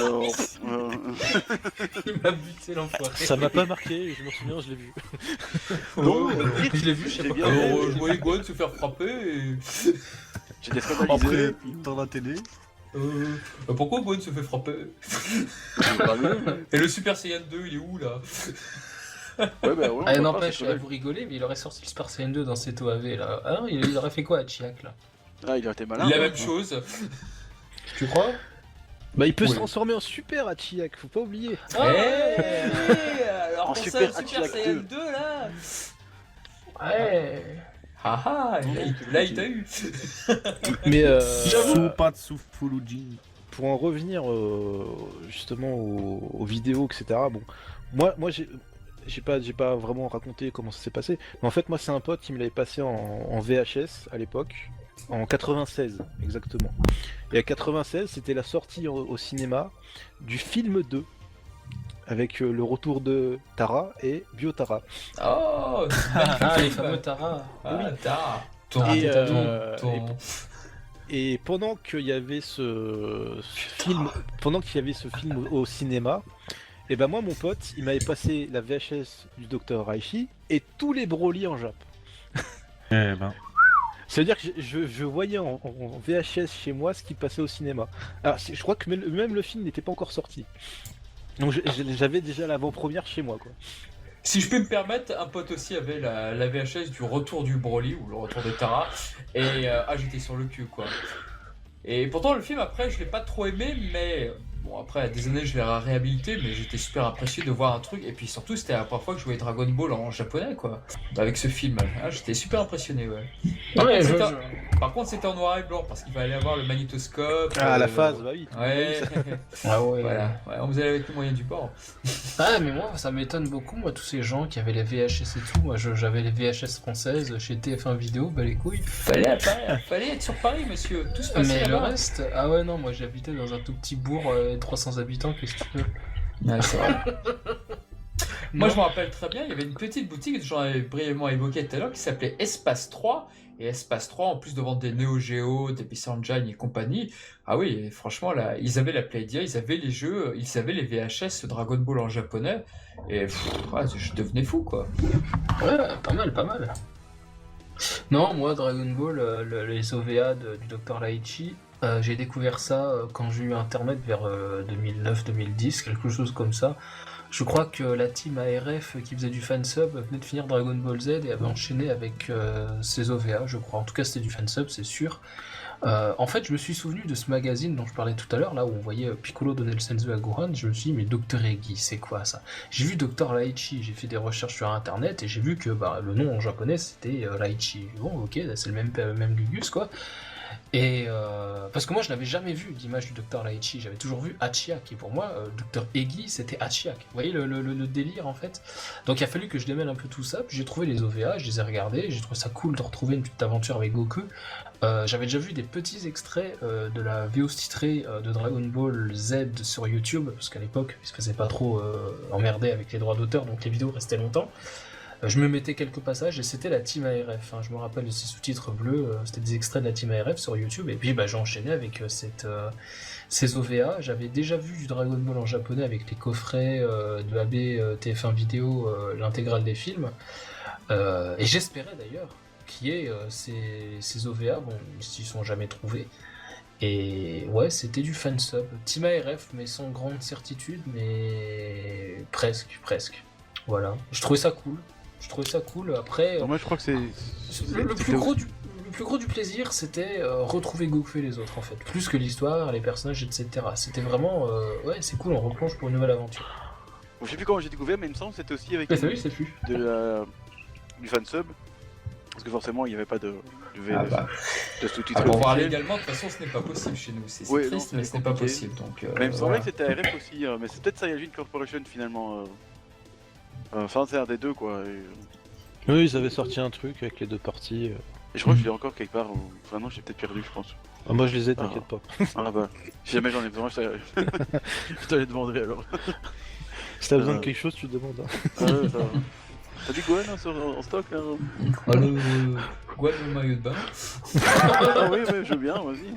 Il m'a buté, l'enfoiré. Ça m'a pas marqué, je me souviens, je l'ai vu. Non, Je l'ai vu, je sais j'ai pas. bien Alors, aimé. je voyais Gohan se faire frapper et... J'étais scandalisé. Après, puis- dans la télé. Pourquoi Gohan se fait frapper? Bah, mieux. Et le Super Saiyan 2, il est où, là? Ouais, bah ouais. on Ah, peut n'empêche, pas, c'est vous rigolez, mais il aurait sorti le Super Saiyan 2 dans cette OAV là. Ah non, il aurait fait quoi à Chiak là? Ah, il a été malin. La hein. même chose. Tu crois? Bah, il peut se Ouais. transformer en super Hachiyak, faut pas oublier. Alors En pour Super ça, le Super Hachiyak Saiyan 2. 2, là. Ouais. Ah, là, il t'a eu. Mais Supatsu Fuluji. pour en revenir justement aux vidéos, etc. Bon, moi j'ai pas vraiment raconté comment ça s'est passé. Mais en fait, moi, c'est un pote qui me l'avait passé en VHS à l'époque, en 96 exactement. Et à 96, c'était la sortie au cinéma du film 2 avec le retour de Tara et Biotara. Oh, Ah, les fameux Tara. Ah, Oui. t'as. Et, Ton- Et pendant qu'il y avait ce film, au cinéma, et ben moi mon pote, il m'avait passé la VHS du Dr Raichi et tous les Broly en Jap. Eh ben. Ça veut dire que je voyais en VHS chez moi ce qui passait au cinéma. Alors je crois que même le film n'était pas encore sorti. Donc j'avais déjà l'avant-première chez moi quoi. Si je peux me permettre, un pote aussi avait la VHS du retour du Broly ou le retour de Tara. Et j'étais sur le cul, quoi. Et pourtant, le film, après, je l'ai pas trop aimé, mais bon, après, à des années, je l'ai réhabilité, mais j'étais super impressionné de voir un truc. Et puis surtout, c'était la première fois que je voyais Dragon Ball en japonais, quoi. Avec ce film. Ah, j'étais super impressionné, ouais. Ouais, Par contre, c'était en noir et blanc parce qu'il fallait avoir le magnétoscope. Ah la phase, bah oui. Ouais. Ah ouais. Voilà. Ouais, on faisait avec les moyens du bord. Ah, mais moi, ça m'étonne beaucoup, moi, tous ces gens qui avaient les VHS et tout. Moi, j'avais les VHS françaises chez TF1 Vidéo, bah les couilles. Fallait être sur Paris, monsieur. Tout se passait Mais le là-bas. reste, ah ouais, non, moi j'habitais dans un tout petit bourg, 300 habitants, qu'est-ce que tu veux? Ouais, c'est vrai. Moi, Non. je me rappelle très bien, il y avait une petite boutique, j'en avais brièvement évoqué tout à l'heure, qui s'appelait Espace 3. Et Espace 3, en plus de vendre des Neo Geo, des PC Engine et compagnie, ah oui, franchement, là, ils avaient la Playdia, ils avaient les jeux, ils avaient les VHS Dragon Ball en japonais. Et je devenais fou, quoi. Ouais, pas mal, pas mal. Non, moi, Dragon Ball, les OVA du Dr Laichi, j'ai découvert ça quand j'ai eu Internet vers 2009-2010, quelque chose comme ça. Je crois que la team ARF qui faisait du fansub venait de finir Dragon Ball Z et avait enchaîné avec ses OVA, je crois. En tout cas, c'était du fansub, c'est sûr. En fait, je me suis souvenu de ce magazine dont je parlais tout à l'heure, là où on voyait Piccolo donner le senzu à Gohan. Je me suis dit, mais Dr Eggy, c'est quoi ça? J'ai vu Dr Laichi, j'ai fait des recherches sur internet et j'ai vu que le nom en japonais c'était Laichi. Bon, ok, c'est le même Gugus quoi. Et parce que moi je n'avais jamais vu d'image du Dr Laichi, j'avais toujours vu Hachiyak et pour moi Dr Eggy c'était Hachiyak. Vous voyez le délire en fait. Donc il a fallu que je démêle un peu tout ça, puis j'ai trouvé les OVA, je les ai regardés, j'ai trouvé ça cool de retrouver une petite aventure avec Goku. J'avais déjà vu des petits extraits de la VO titrée de Dragon Ball Z sur YouTube, parce qu'à l'époque il se faisait pas trop emmerder avec les droits d'auteur, donc les vidéos restaient longtemps. Je me mettais quelques passages et c'était la Team ARF. Hein. Je me rappelle de ces sous-titres bleus, c'était des extraits de la Team ARF sur YouTube. Et puis j'ai enchaîné avec ces OVA. J'avais déjà vu du Dragon Ball en japonais avec les coffrets de AB TF1 Vidéo, l'intégrale des films. Et j'espérais d'ailleurs qu'il y ait ces OVA. Bon, ils s'y sont jamais trouvés. Et ouais, c'était du fansub. Team ARF, mais sans grande certitude, mais presque. Voilà. Je trouvais ça cool. Je trouvais ça cool. Après, Non, moi je crois que c'est. le plus gros du plaisir, c'était retrouver Goku et les autres, en fait. Plus que l'histoire, les personnages, etc. C'était vraiment... ouais, c'est cool, on replonge pour une nouvelle aventure. Je sais plus comment j'ai découvert, mais il me semble que c'était aussi avec Ouais, t'as vu, c'est plus. du fansub. Parce que forcément, il n'y avait pas de sous-titres. Pour voir officiels. légalement, de toute façon, ce n'est pas possible chez nous. C'est Ouais, non, triste, c'est mais ce n'est pas compliqué. possible. Donc, Mais il me semblait voilà. que c'était RF aussi, mais c'est peut-être Saiyajin Corporation finalement. Enfin, c'est un des deux quoi. Oui, ils avaient sorti un truc avec les deux parties. Et je crois que je l'ai encore quelque part. Enfin, non, j'ai peut-être perdu, je pense. Ah, moi, je les ai, t'inquiète pas. Ah bah, si jamais j'en ai besoin, je te les demanderai alors. Si t'as besoin de quelque chose, tu demandes. Hein. Ah ouais, ça va. T'as dit Gohan en stock là Allô, Guan le maillot de bain. Ah oui, je veux bien, vas-y.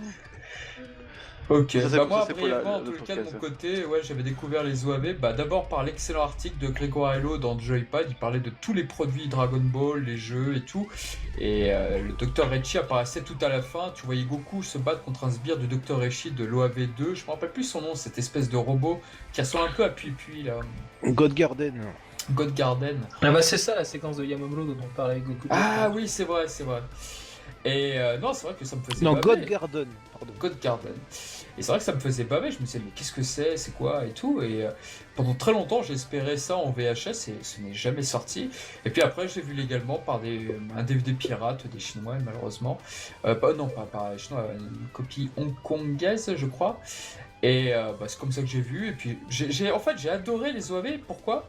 Ok, Ça, c'est bah pour- moi, ça, c'est pour brièvement, en le tout cas, de podcast, mon ça. côté, ouais, j'avais découvert les OAV, bah d'abord par l'excellent article de Grégoire Hello dans Joypad, il parlait de tous les produits Dragon Ball, les jeux et tout, et le Dr. Echi apparaissait tout à la fin, tu voyais Goku se battre contre un sbire du Dr. Echi de l'OAV2, je me rappelle plus son nom, cette espèce de robot qui ressemble un peu à Pui-Pui, là, God Garden. God Garden. Ah bah c'est ça, la séquence de Yamamuro dont on parlait avec Goku. Ah oui, c'est vrai, c'est vrai. Et non, c'est vrai que ça me faisait Non, baver. God Garden. Pardon. God Garden. Et c'est vrai que ça me faisait baver, je me disais mais qu'est-ce que c'est quoi et tout. Et pendant très longtemps j'ai espéré ça en VHS et ce n'est jamais sorti. Et puis après j'ai vu légalement par un DVD pirate des Chinois malheureusement. Pas les Chinois, une copie hongkongaise je crois. Et c'est comme ça que j'ai vu. Et puis en fait j'ai adoré les OAV, pourquoi ?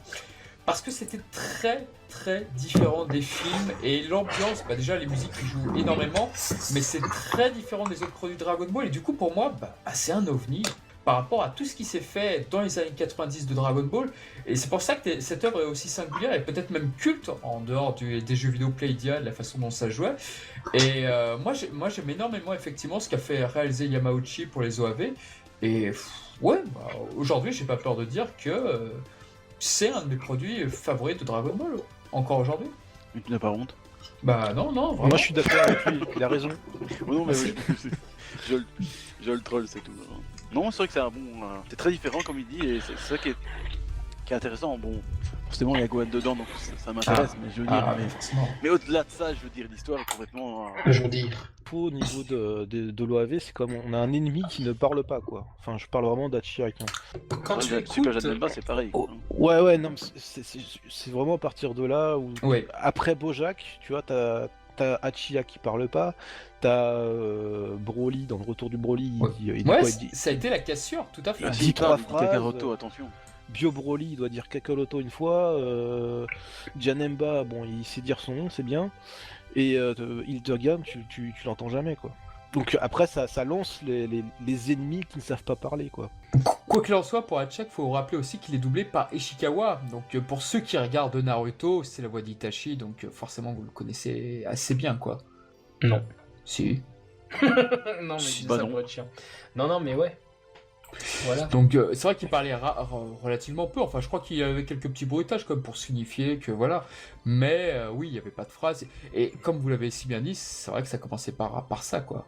Parce que c'était très très différent des films et l'ambiance, déjà les musiques qui jouent énormément, mais c'est très différent des autres produits Dragon Ball et du coup pour moi c'est un ovni par rapport à tout ce qui s'est fait dans les années 90 de Dragon Ball et c'est pour ça que cette œuvre est aussi singulière et peut-être même culte en dehors des jeux vidéo Playdia, de la façon dont ça jouait et moi j'aime énormément effectivement ce qu'a fait réaliser Yamauchi pour les OAV et aujourd'hui j'ai pas peur de dire que c'est un de mes produits favoris de Dragon Ball, encore aujourd'hui. Mais tu n'as pas honte. Bah non, vraiment. Moi, je suis d'accord avec lui, il a raison. Oh non, mais Merci. oui, je le troll, c'est tout. Non, c'est vrai que c'est un bon. C'est très différent comme il dit, et c'est ça qui est intéressant. Bon, forcément, il y a Gohan dedans, donc ça m'intéresse, mais je veux dire. forcément. Mais au-delà de ça, je veux dire, l'histoire est complètement. Je veux dire. Au niveau de l'OAV, c'est comme on a un ennemi qui ne parle pas, quoi. Enfin, je parle vraiment d'Achiraki. Quand tu Super écoutes... Janemba, c'est pareil. Oh, ouais, non, mais c'est vraiment à partir de là où. Oui. Après Bojack, tu vois, t'as Hachiya qui parle pas, t'as Broly dans le retour du Broly, Ouais. il dit Ouais, quoi, il dit ça a été la cassure, tout à fait. Il dit trois phrases. Kakaroto, attention. Bio Broly, il doit dire Kakaroto une fois, Janemba, bon, il sait dire son nom, c'est bien, et Hildegarde, tu l'entends jamais, quoi. Donc après, ça lance les ennemis qui ne savent pas parler, quoi. Quoi qu'il en soit, pour Hatchak, il faut rappeler aussi qu'il est doublé par Ishikawa. Donc pour ceux qui regardent Naruto, c'est la voix d'Itachi, donc forcément vous le connaissez assez bien, quoi. Non. Si. Non, mais Si, c'est bah ça non. pour être chiant. Non, mais ouais. Voilà. Donc c'est vrai qu'il parlait relativement peu, enfin je crois qu'il y avait quelques petits bruitages comme pour signifier que voilà, mais oui il n'y avait pas de phrase, et comme vous l'avez si bien dit, c'est vrai que ça commençait par ça quoi.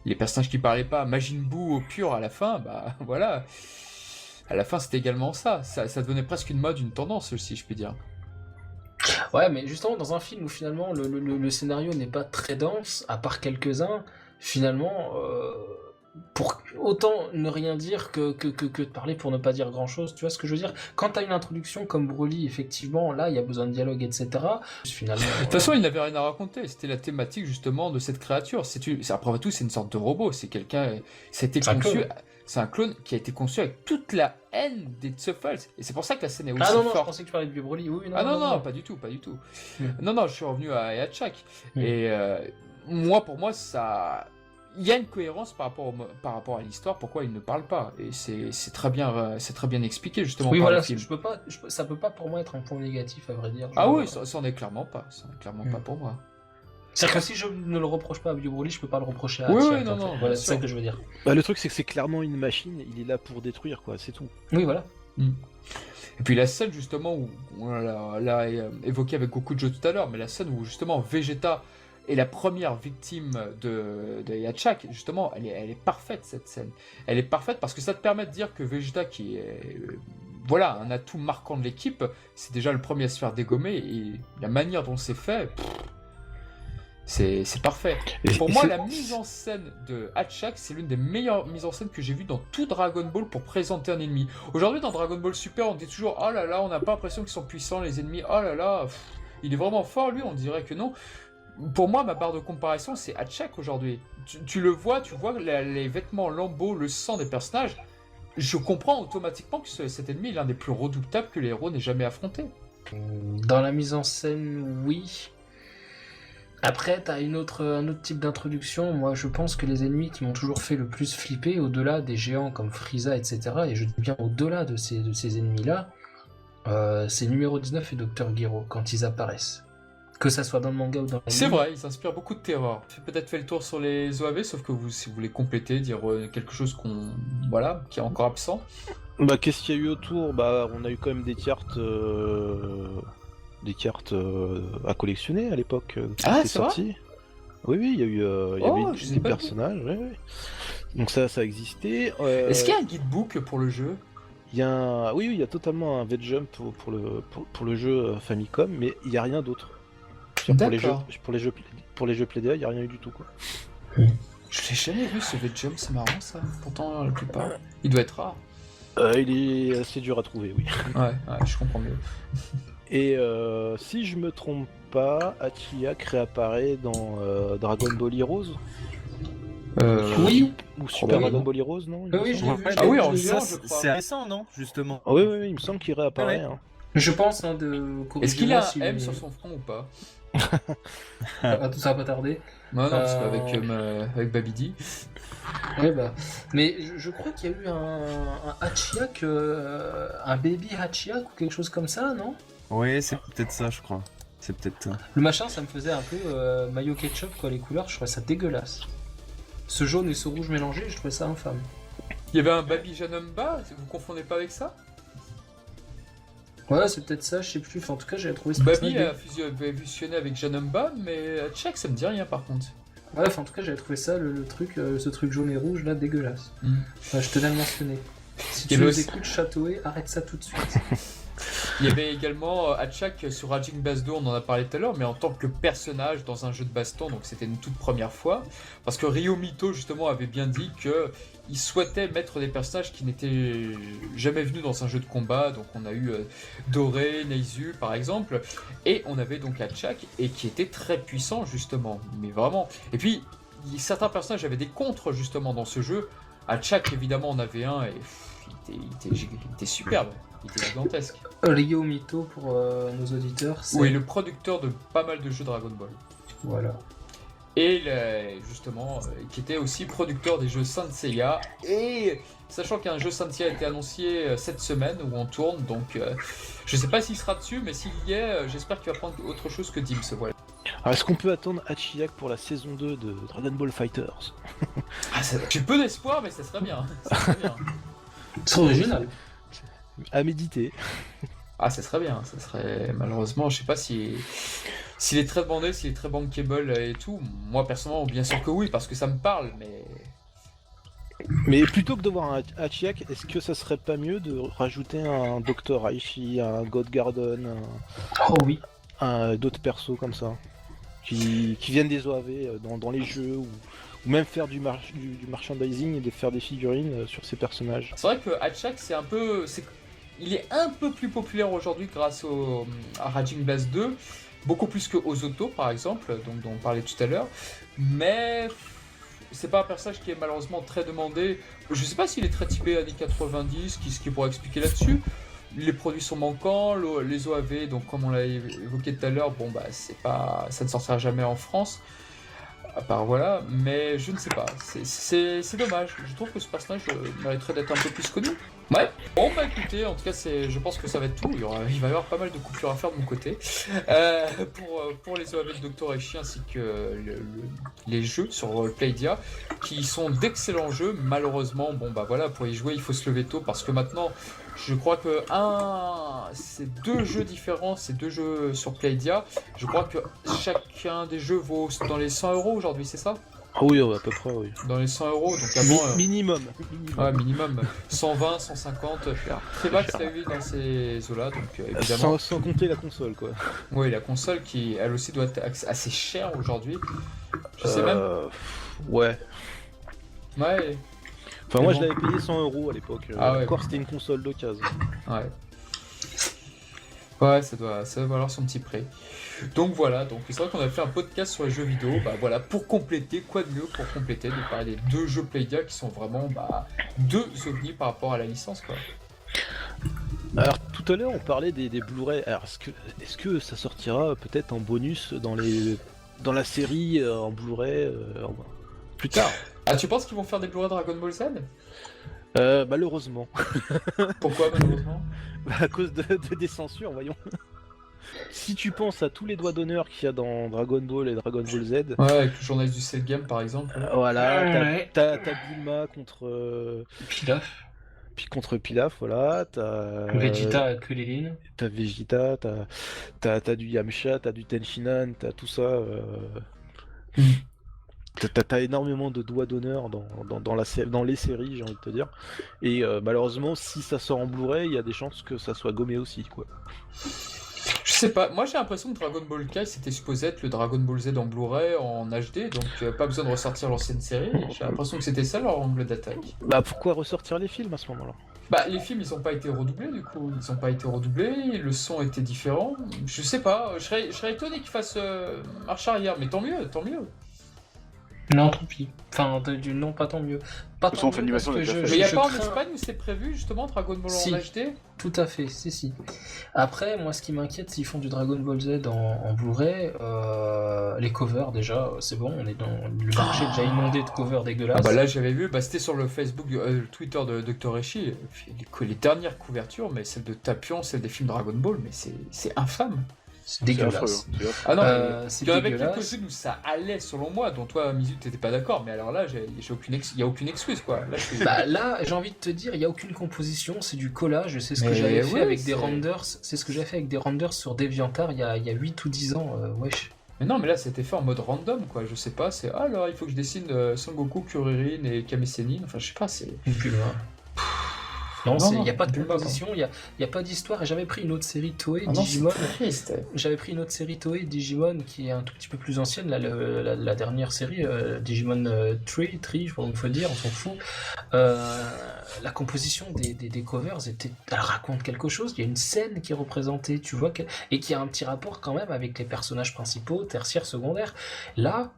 Les personnages qui parlaient pas, Majin Buu au pur à la fin, bah voilà, à la fin c'était également ça devenait presque une mode, une tendance si je puis dire. Ouais, mais justement, dans un film où finalement le scénario n'est pas très dense, à part quelques-uns, finalement, pour autant ne rien dire que de parler pour ne pas dire grand-chose, tu vois ce que je veux dire ? Quand t'as une introduction comme Broly, effectivement, là, il y a besoin de dialogue, etc. Finalement... De toute façon, il n'avait rien à raconter. C'était la thématique justement de cette créature. Après tout, c'est une sorte de robot. C'est quelqu'un. Ça a été C'est un conçu. clone. C'est un clone qui a été conçu avec toute la haine des Tsuffles. Et c'est pour ça que la scène est aussi Ah non, je forte. pensais que tu parlais de Bio Broly. Oui, non, Ah non, pas du tout. Non, je suis revenu à Hatchak. Et pour moi, ça. Il y a une cohérence par rapport à l'histoire, pourquoi il ne parle pas. Et c'est très bien expliqué justement Oui, par voilà, le film. ça peut pas pour moi être un point négatif, à vrai dire. Ah oui, ça en est clairement pas. Ça en est clairement pas pour moi. C'est-à-dire que si je ne le reproche pas à Bio Broly, je peux pas le reprocher à Oui, Hatchak, oui, non, en fait. non, Voilà, bien c'est ça sûr. que je veux dire. Bah, le truc, c'est que c'est clairement une machine, il est là pour détruire, quoi, c'est tout. Oui, voilà. Et puis la scène justement où on l'a évoqué avec Goku Joe tout à l'heure, mais la scène où justement Vegeta est la première victime de Hatchak, justement, elle est parfaite cette scène. Elle est parfaite parce que ça te permet de dire que Vegeta, qui est voilà, un atout marquant de l'équipe, c'est déjà le premier à se faire dégommer, et la manière dont c'est fait, c'est parfait. Et- Pour et moi, c'est- la mise en scène de Hatchak, c'est l'une des meilleures mises en scène que j'ai vues dans tout Dragon Ball pour présenter un ennemi. Aujourd'hui, dans Dragon Ball Super, on dit toujours « Oh là là, on n'a pas l'impression qu'ils sont puissants, les ennemis. Oh là là, il est vraiment fort, lui ?» On dirait que non. Pour moi, ma barre de comparaison, c'est Hatchak aujourd'hui. Tu le vois, tu vois les vêtements lambeaux, le sang des personnages. Je comprends automatiquement que cet ennemi est l'un des plus redoutables que les héros n'aient jamais affronté. Dans la mise en scène, oui. Après, t'as un autre type d'introduction. Moi, je pense que les ennemis qui m'ont toujours fait le plus flipper, au-delà des géants comme Frieza, etc., et je dis bien au-delà de ces ennemis-là, c'est numéro 19 et Dr. Gero, quand ils apparaissent. Que ça soit dans le manga ou dans l'anime. C'est vrai, ils inspirent beaucoup de terreur. J'ai peut-être fait le tour sur les OAV, sauf que si vous voulez compléter, dire quelque chose qui est encore absent. Bah, qu'est-ce qu'il y a eu autour? Bah, on a eu quand même des cartes à collectionner à l'époque. Ah, c'était c'est vrai sorti. Oui, oui, il y a eu il y Oh, avait je sais des pas. personnages. Ouais, ouais. Donc ça a existé. Est-ce qu'il y a un guidebook pour le jeu? Il y a oui, il y a totalement un V-Jump pour le jeu Famicom, mais il n'y a rien d'autre. Pour les jeux, D'accord. pour les jeux PlayDA, il n'y a rien eu du tout, quoi. Je l'ai jamais vu ce V-Jump, c'est marrant ça. Pourtant, la plupart. Il doit être rare. Il est assez dur à trouver, oui. Ouais, je comprends mieux. Et si je me trompe pas, Hachiyak réapparaît dans Dragon Ball Heroes Oui, ou Super Probablement. Dragon Ball Heroes, non il me oui, je semble. l'ai vu. Ah oui, en je l'ai géant, vu. je crois. C'est récent, non? Justement. Ah oui, oui, oui, il me semble qu'il réapparaît. Ouais. Hein. Je pense, de Est-ce qu'il a un corrigez-moi M si- sur son front ou pas? Ah, ça va pas tarder. Non, parce Euh, qu'avec Babidi. Ouais, bah. Mais je crois qu'il y a eu un Hachiyak, un baby Hachiyak ou quelque chose comme ça, non? Ouais, c'est peut-être ça, je crois. C'est peut-être ça. Le machin, ça me faisait un peu mayo ketchup, quoi, les couleurs, je trouvais ça dégueulasse. Ce jaune et ce rouge mélangés, je trouvais ça infâme. Il y avait un Babi Janomba, vous confondez pas avec ça? Ouais, c'est peut-être ça, je sais plus. Enfin, en tout cas, j'avais trouvé ce Babi personnage a fusionné avec Janomba, mais Hatchak, ça me dit rien par contre. Ouais, enfin, en tout cas, j'avais trouvé ça, le truc, ce truc jaune et rouge, là, dégueulasse. Mm. Enfin, je tenais à le mentionner. Si Il y tu avait nous aussi- écoutes, Châteaué, arrête ça tout de suite. Il y avait également Hatchak sur Raging Blast 2, on en a parlé tout à l'heure, mais en tant que personnage dans un jeu de baston, donc c'était une toute première fois, parce que Ryo Mito justement avait bien dit que il souhaitait mettre des personnages qui n'étaient jamais venus dans un jeu de combat, donc on a eu Doré, Neizu par exemple, et on avait donc Hatchak, et qui était très puissant justement, mais vraiment. Et puis, certains personnages avaient des contres justement dans ce jeu. Hatchak évidemment en avait un, et il était superbe. Il était gigantesque. Ryo Mito, pour nos auditeurs, c'est... Oui, le producteur de pas mal de jeux Dragon Ball. Voilà. Et justement, qui était aussi producteur des jeux Saint Seiya. Et sachant qu'un jeu Saint Seiya a été annoncé cette semaine où on tourne, donc je sais pas s'il sera dessus, mais s'il y est, j'espère qu'il va prendre autre chose que Dims. Voilà. Alors, est-ce qu'on peut attendre Hachiyak pour la saison 2 de Dragon Ball Fighters? J'ai peu d'espoir, mais ça serait bien. Ça serait bien. C'est original. À méditer. Ah, ça serait bien. Ça serait malheureusement, je sais pas s'il est très demandé, s'il est très bankable et tout. Moi personnellement, bien sûr que oui, parce que ça me parle, mais. Mais plutôt que de voir un Hachiyak, est-ce que ça serait pas mieux de rajouter un Dr. Aishi, un God Garden, Oh oui. d'autres persos comme ça qui viennent des OAV dans les jeux ou même faire du merchandising et de faire des figurines sur ces personnages. C'est vrai que Hatchak, il est un peu plus populaire aujourd'hui grâce à Raging Blast 2, beaucoup plus que Ozoto par exemple, dont on parlait tout à l'heure, mais c'est pas un personnage qui est malheureusement très demandé. Je sais pas s'il est très typé années 90, ce qui pourrait expliquer là-dessus. Les produits sont manquants, les OAV, donc comme on l'a évoqué tout à l'heure, bon bah ça ne sortira jamais en France. À part voilà, mais je ne sais pas, c'est dommage, je trouve que ce personnage mériterait d'être un peu plus connu. Ouais, bon bah écoutez, en tout cas je pense que ça va être tout, il va y avoir pas mal de coupures à faire de mon côté. Pour les OAV de Dr. Aishi ainsi que les jeux sur Playdia, qui sont d'excellents jeux, malheureusement, bon bah voilà, pour y jouer il faut se lever tôt, parce que maintenant, je crois que c'est deux jeux différents, c'est deux jeux sur Playdia. Je crois que chacun des jeux vaut dans les 100 € aujourd'hui, c'est ça? Ah oui, à peu près, oui. Dans les 100 €, donc avant... Minimum. Ouais, minimum 120, 150. Trimax l'a eu dans ces eaux-là, donc évidemment. Sans compter la console, quoi. Oui, la console qui, elle aussi, doit être assez chère aujourd'hui. Je sais même. Ouais. Ouais. Enfin, Mais moi, bon. je l'avais payé 100 € à l'époque. Ah ouais. Encore, c'était une console d'occasion. Ouais. Ouais, ça doit valoir son petit prix. Donc voilà, donc c'est vrai qu'on a fait un podcast sur les jeux vidéo, bah voilà, pour compléter, quoi de mieux pour compléter, de parler des 2 jeux Playdia qui sont vraiment, bah, 2 ovnis par rapport à la licence, quoi. Alors, tout à l'heure, on parlait des Blu-ray. Alors, est-ce que ça sortira peut-être en bonus dans la série en Blu-ray plus tard? Ah, tu penses qu'ils vont faire des Blu-ray Dragon Ball Z? Malheureusement. Pourquoi, malheureusement? À cause des censures, voyons. Si tu penses à tous les doigts d'honneur qu'il y a dans Dragon Ball et Dragon Ball Z, Ouais, avec le journaliste du Cell Game, par exemple. voilà, Ouais. t'as Bulma contre Pilaf, voilà, t'as Vegeta, Kulilin. t'as Vegeta, t'as du Yamcha, t'as du Tenshinhan, t'as tout ça. T'as énormément de doigts d'honneur dans les séries, j'ai envie de te dire. Et malheureusement, si ça sort en Blu-ray, il y a des chances que ça soit gommé aussi, quoi. Je sais pas, moi j'ai l'impression que Dragon Ball Kai c'était supposé être le Dragon Ball Z en Blu-ray en HD, donc pas besoin de ressortir l'ancienne série. J'ai l'impression que c'était ça leur angle d'attaque. Bah pourquoi ressortir les films à ce moment-là? Bah les films ils ont pas été redoublés du coup, ils ont pas été redoublés, le son était différent. Je sais pas, je serais étonné qu'ils fassent marche arrière, mais tant mieux, tant mieux. Non, tant pis. Enfin, non, pas tant mieux. Pas De toute tant façon, on fait mieux parce l'animation, que on a déjà Mais y a je pas en crains- Espagne où c'est prévu justement Dragon Ball Si. en HD? Tout à fait, si. Après, moi, ce qui m'inquiète, s'ils font du Dragon Ball Z en Blu-ray, les covers, déjà, c'est bon, on est dans le marché déjà inondé de covers dégueulasses. Ah bah là j'avais vu, bah c'était sur le Facebook, le Twitter de Dr. Eshi, les dernières couvertures, mais celle de Tapion, celle des films Dragon Ball, mais c'est infâme. c'est dégueulasse. C'est affreux, Ah non, C'est il y en avait dégueulasse. quelques-unes où ça allait selon moi, dont toi Mizu t'étais pas d'accord, mais alors là il y a aucune excuse quoi. Là, je suis... Bah là, j'ai envie de te dire, il n'y a aucune composition, c'est du collage, c'est ce que Mais j'avais fait ouais, avec des c'est- renders, c'est ce que j'ai fait avec des renders sur DeviantArt il y a 8 ou 10 ans, wesh. Mais non, mais là c'était fait en mode random quoi, je sais pas, c'est alors il faut que je dessine Son Goku, Kuririn et Kame Sennin, enfin je sais pas, c'est... Une Bulma. Non, Non, il n'y a pas de Bulma, composition, il n'y a pas d'histoire, et j'avais pris une autre série Toei, Ah non, Digimon. c'est triste. J'avais pris une autre série Toei, Digimon, qui est un tout petit peu plus ancienne, la dernière série, Digimon Tree, je sais pas comment il faut dire, on s'en fout. La composition des covers, elle raconte quelque chose, il y a une scène qui est représentée, tu vois, et qui a un petit rapport quand même avec les personnages principaux, tertiaires, secondaires. Là,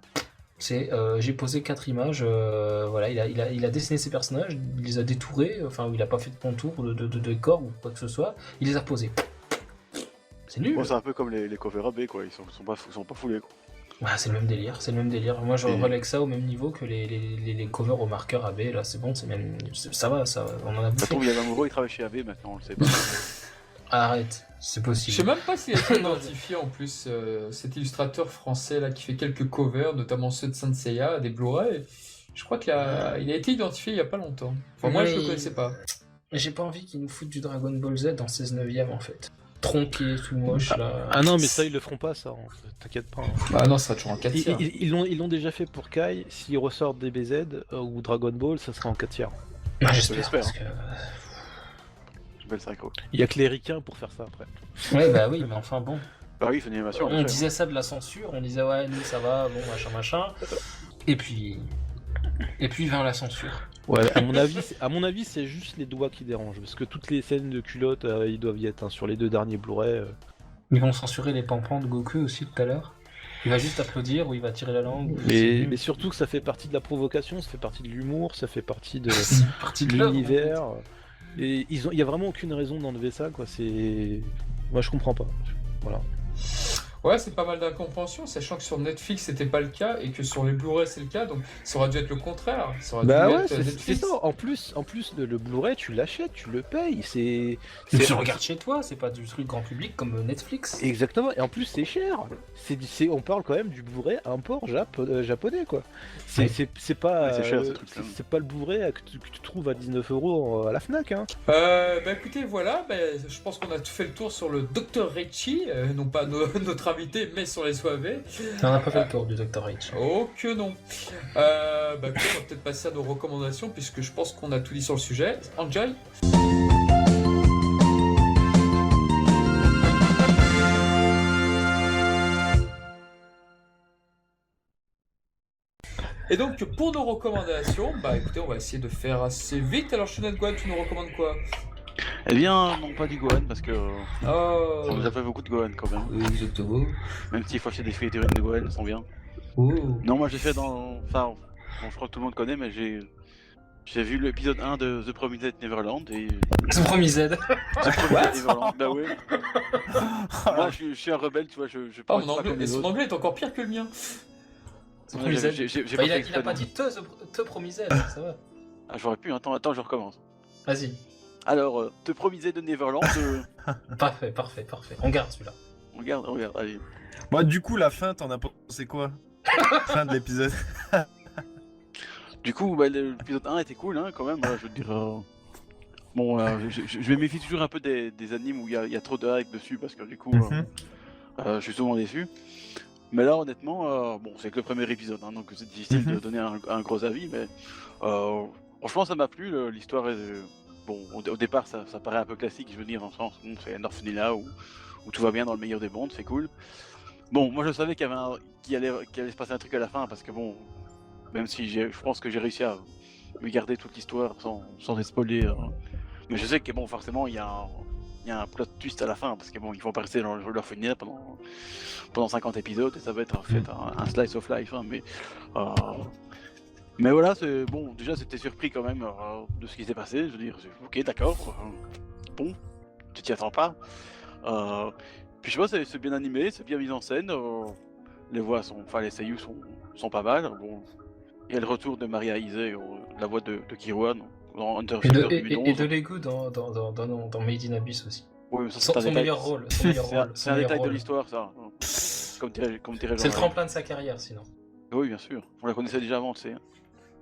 j'ai posé 4 images, voilà, il a dessiné ses personnages, il les a détourés, enfin, il a pas fait de contour, de décor ou quoi que ce soit, il les a posés. C'est nul. Bon, c'est un peu comme les covers AB, quoi. Ils sont pas foulés, quoi. Ah, c'est le même délire. Moi, je relègue ça au même niveau que les covers au marqueur AB. Là, c'est bon, ça va, on en a Ça bouffé. tombe, il y a un amoureux, il travaille chez AB, maintenant, on le sait pas. Arrête, c'est Je possible. sais même pas s'il a été identifié en plus, cet illustrateur français là qui fait quelques covers, notamment ceux de Saint Seiya, des Blu-ray. Je crois qu'il a été identifié il y a pas longtemps. Enfin, moi je le connaissais pas. J'ai pas envie qu'ils nous foutent du Dragon Ball Z en 16/9 en fait. Tronqué, tout moche là. Ah non, mais ça, ils le feront pas, ça, hein. T'inquiète pas. Hein. Bah non, ça sera toujours en 4 tiers. Ils l'ont déjà fait pour Kai. S'ils ressortent DBZ ou Dragon Ball, ça sera en 4 tiers. Ah, j'espère. J'espère, Parce que... Belle psycho. Il y a que les ricains pour faire ça après. Ouais, bah oui, mais enfin bon. Bah oui, c'est une animation. On disait ça de la censure, on disait ouais, nous ça va, bon, machin. Et puis vint la censure. Ouais, à mon avis, c'est juste les doigts qui dérangent. Parce que toutes les scènes de culottes, ils doivent y être. Hein, sur les 2 derniers Blu-ray. Ils vont censurer les pampans de Goku aussi tout à l'heure. Il va juste applaudir ou il va tirer la langue. Mais surtout que ça fait partie de la provocation, ça fait partie de l'humour, ça fait partie de c'est partie de l'œuvre, l'univers. Et il y a vraiment aucune raison d'enlever ça, quoi. Moi, je comprends pas. Voilà. Ouais, c'est pas mal d'incompréhension, sachant que sur Netflix c'était pas le cas et que sur les Blu-ray c'est le cas, donc ça aurait dû être le contraire. Ça aurait Bah dû ouais, être c'est Netflix. ça. En plus le Blu-ray, tu l'achètes, tu le payes. Tu le regardes chez toi, c'est pas du truc grand public comme Netflix. Exactement. Et en plus, c'est cher. On parle quand même du Blu-ray import japonais, quoi. C'est pas. Ouais, c'est cher, ce truc-là. C'est pas le Blu-ray que tu trouves à 19 € à la Fnac, hein. Bah écoutez, voilà, je pense qu'on a fait le tour sur le Dr. Reichi, non pas notre invité, mais sur les SOAV. On n'a pas fait le tour du Dr. H. Oh que non. Bah, écoutez, on va peut-être passer à nos recommandations, puisque je pense qu'on a tout dit sur le sujet. Enjoy. Et donc, pour nos recommandations, bah écoutez, on va essayer de faire assez vite. Alors, Shonen Gohan, tu nous recommandes quoi? Eh bien, non, pas du Gohan, parce que Oh, on nous a fait beaucoup de Gohan quand même. exactement. Même s'il faut acheter des figurines de Gohan, elles sont bien. Oh. Non, moi j'ai fait dans. Enfin, bon, je crois que tout le monde connaît, mais j'ai vu l'épisode 1 de The Promised Neverland et. C'est promis Z. The Promised Neverland, bah ouais. Moi je suis un rebelle, tu vois, je Oh, pense mon pas comme anglais, les son autres. anglais est encore pire que le mien. Promis Z. J'ai Bah, pas il fait a exprès, pas non. dit te promis Z, ça va. Ah, j'aurais pu, attends, je recommence. Vas-y. Alors, Te Promised de Neverland, Parfait. On garde celui-là. regarde, allez. Moi, du coup, la fin, t'en as pensé quoi? Fin de l'épisode. Du coup, bah, l'épisode 1 était cool, hein, quand même, je veux dire. Bon, je me méfie toujours un peu des animes où il y a trop de hype dessus, parce que du coup, je suis souvent déçu. Mais là, honnêtement, bon, c'est que le premier épisode, hein, donc c'est difficile de donner un gros avis, mais franchement, ça m'a plu. L'histoire est. Bon, au départ, ça paraît un peu classique, je veux dire, dans le sens où c'est un orphelinat où tout va bien dans le meilleur des mondes, c'est cool. Bon, moi je savais qu'il allait se passer un truc à la fin, parce que bon, même si je pense que j'ai réussi à me garder toute l'histoire sans être spoilé, mais je sais que bon, forcément, il y a un plot twist à la fin, parce que bon, ils vont pas rester dans l'orphelinat pendant 50 épisodes, et ça va être en fait un slice of life, hein, mais voilà, c'est bon. Déjà, c'était surpris quand même de ce qui s'est passé. Je veux dire, ok, d'accord. Bon, tu t'y attends pas. Puis je vois, c'est bien animé, c'est bien mis en scène. Les voix les seiyuu sont pas mal. Bon, il y a le retour de Maria Ise, la voix de Kiruan dans Hunter x Hunter 2011. Et de Lego dans Made in Abyss aussi. Oui, mais ça, Son un détail. meilleur rôle. C'est un détail de l'histoire, ça. Comme dirait C'est le Jean-Marie. tremplin de sa carrière, sinon. Oui, bien sûr. On la connaissait déjà avant, tu sais.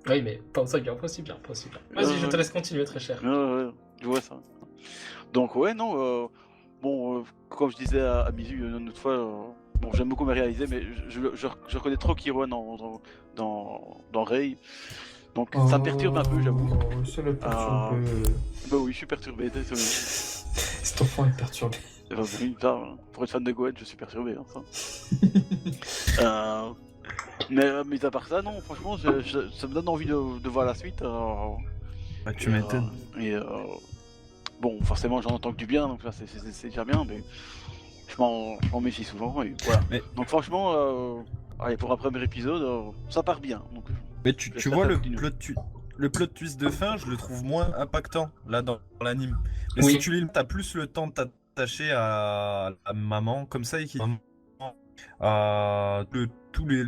Oui, mais pas aussi bien. Vas-y, je te laisse continuer, très cher. Ouais, je vois ça. Donc ouais, non, bon, comme je disais à Mizu une autre fois, bon, j'aime beaucoup me réaliser, mais je reconnais trop Kiruan dans Rei, donc ça me perturbe un peu, j'avoue. Ça le perturbe. Bah oui, je suis perturbé, désolé. Cet enfant est perturbé. Enfin, oui, ça, pour être fan de Gohan, je suis perturbé, hein, ça. Mais à part ça, non, franchement, ça me donne envie de voir la suite. Bah, tu m'étonnes. Bon, forcément, j'en entends que du bien, donc ça, c'est déjà bien, mais je m'en méfie souvent, et voilà. Mais- Donc franchement, allez, pour un premier épisode, ça part bien. Donc, Mais tu j'espère vois, que ça le continue. plot twist de fin, je le trouve moins impactant, là, dans l'anime. Mais Oui. si tu lis, t'as plus le temps de t'attacher à la maman, comme ça, et à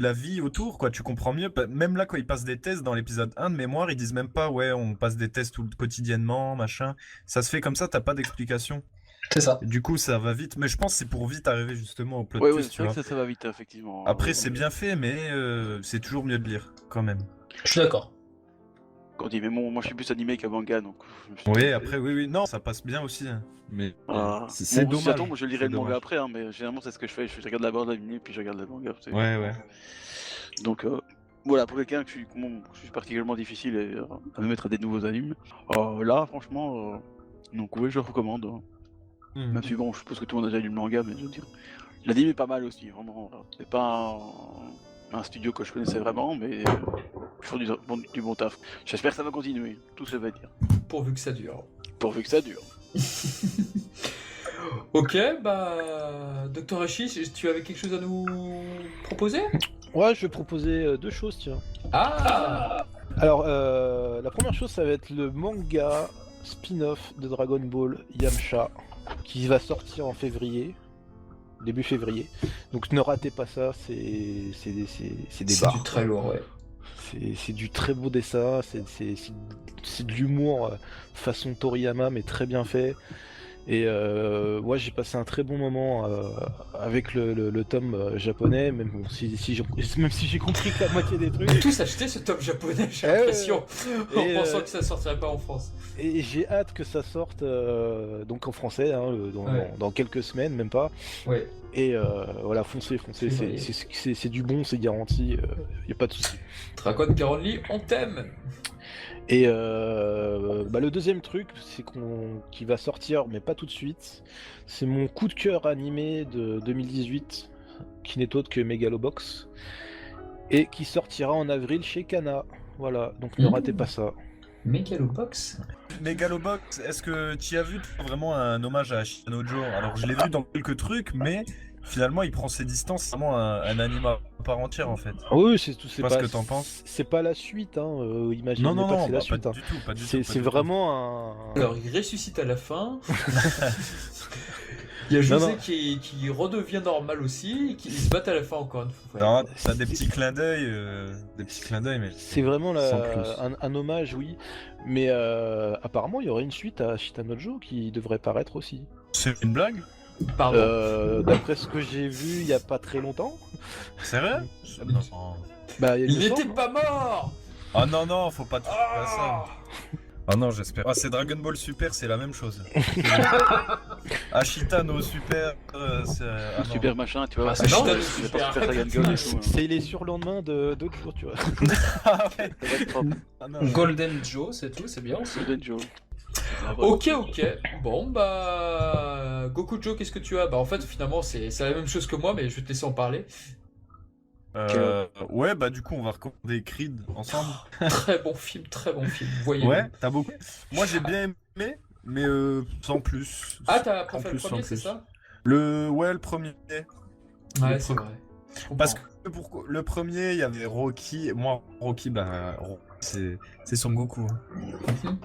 la vie autour, quoi. Tu comprends mieux. Même là, quand ils passent des tests dans l'épisode 1 de mémoire, ils disent même pas, ouais, on passe des tests quotidiennement, machin. Ça se fait comme ça, t'as pas d'explication. C'est ça. Et du coup, ça va vite. Mais je pense que c'est pour vite arriver justement au plot Ouais, twist, c'est tu vrai vois. que ça va vite, effectivement. Après, c'est bien fait, mais c'est toujours mieux de lire, quand même. Je suis d'accord. Quand on dit, mais moi je suis plus animé qu'un manga, donc. Oui, après, oui, non, ça passe bien aussi, hein. Mais c'est Bon, dommage. si ça tombe, je lirai C'est le manga dommage. après, hein, mais généralement c'est ce que je fais. Je regarde d'abord l'anime, puis je regarde le manga. Tu sais. Ouais. Donc voilà, pour quelqu'un que je suis particulièrement difficile à me mettre à des nouveaux animes, là franchement, donc oui, je le recommande. Mhm. Même si bon, je suppose que tout le monde a déjà lu le manga, mais je veux dire, l'anime est pas mal aussi, vraiment. C'est pas un studio que je connaissais vraiment, mais ils font du bon taf. J'espère que ça va continuer, tout se va dire. Pourvu que ça dure. Pourvu que ça dure. Ok, bah. Dr. Hashi, tu avais quelque chose à nous proposer? Ouais, je vais proposer deux choses, tiens. Ah Alors, la première chose, ça va être le manga spin-off de Dragon Ball Yamcha, qui va sortir en février, début février. Donc ne ratez pas ça, c'est des C'est barres. du très lourd, ouais. C'est du très beau dessin, c'est de l'humour façon Toriyama, mais très bien fait. Et moi j'ai passé un très bon moment avec le tome japonais, même si j'ai compris que la moitié des trucs. On a tous acheté ce top japonais, j'ai Eh ouais. l'impression, en Et, pensant que ça sortirait pas en France. Et j'ai hâte que ça sorte donc en français, hein, Ouais. dans quelques semaines, même pas. Ouais. Et voilà, foncez, c'est du bon, c'est garanti, y a pas de souci. Dragon Caronly, on t'aime. Et le deuxième truc, qui va sortir, mais pas tout de suite, c'est mon coup de cœur animé de 2018, qui n'est autre que Megalobox, et qui sortira en avril chez Kana. Voilà, donc ne ratez pas ça. Megalobox. Megalobox, est-ce que tu as vu vraiment un hommage à Ashitanojo? Alors je l'ai vu dans quelques trucs, mais finalement il prend ses distances, c'est vraiment un anime à part entière en fait. Oui, c'est tout. C'est pas pas ce que t'en penses. C'est pas la suite, hein. Imaginez Non, pas que c'est la bah, suite. pas Hein. du tout, pas du tout. C'est pas du tout. vraiment un. Alors, il ressuscite à la fin. Il y a José Non. qui redevient normal aussi, et qui se battent à la fin encore une fois. Non, t'as des petits clins d'œil, mais C'est vraiment sans plus. un hommage, oui. Mais apparemment, il y aurait une suite à Shitanojo qui devrait paraître aussi. C'est une blague? Pardon. D'après ce que j'ai vu il y a pas très longtemps. C'est vrai? Non. Bah, Il n'était pas mort. Ah non, faut pas toucher à ça. Ah. Ah non, j'espère. Ah, c'est Dragon Ball Super, c'est la même chose. Ashita no Super, c'est. Ah, non. Super machin, tu vois. Ah, c'est non, pas mais Super super. Saiyan God et tout. C'est les surlendemains d'autres jours, tu vois. Ah ouais. Ça va être propre. Ah non. Golden Joe, c'est tout, c'est bien aussi. Golden Joe. Ok. Bon, bah. Goku Joe, qu'est-ce que tu as? Bah, en fait, finalement, c'est la même chose que moi, mais je vais te laisser en parler. Ouais, bah du coup, on va recommander Creed ensemble. Très bon film, voyez. Ouais, t'as beaucoup. Moi, j'ai bien aimé, mais sans plus. Ah, t'as Sans préféré le plus, premier, sans c'est plus. ça? Le premier. Ouais, c'est vrai. Je comprends. Parce que le premier, il y avait Rocky. Moi, Rocky, c'est Son Goku. Hein. Mhm.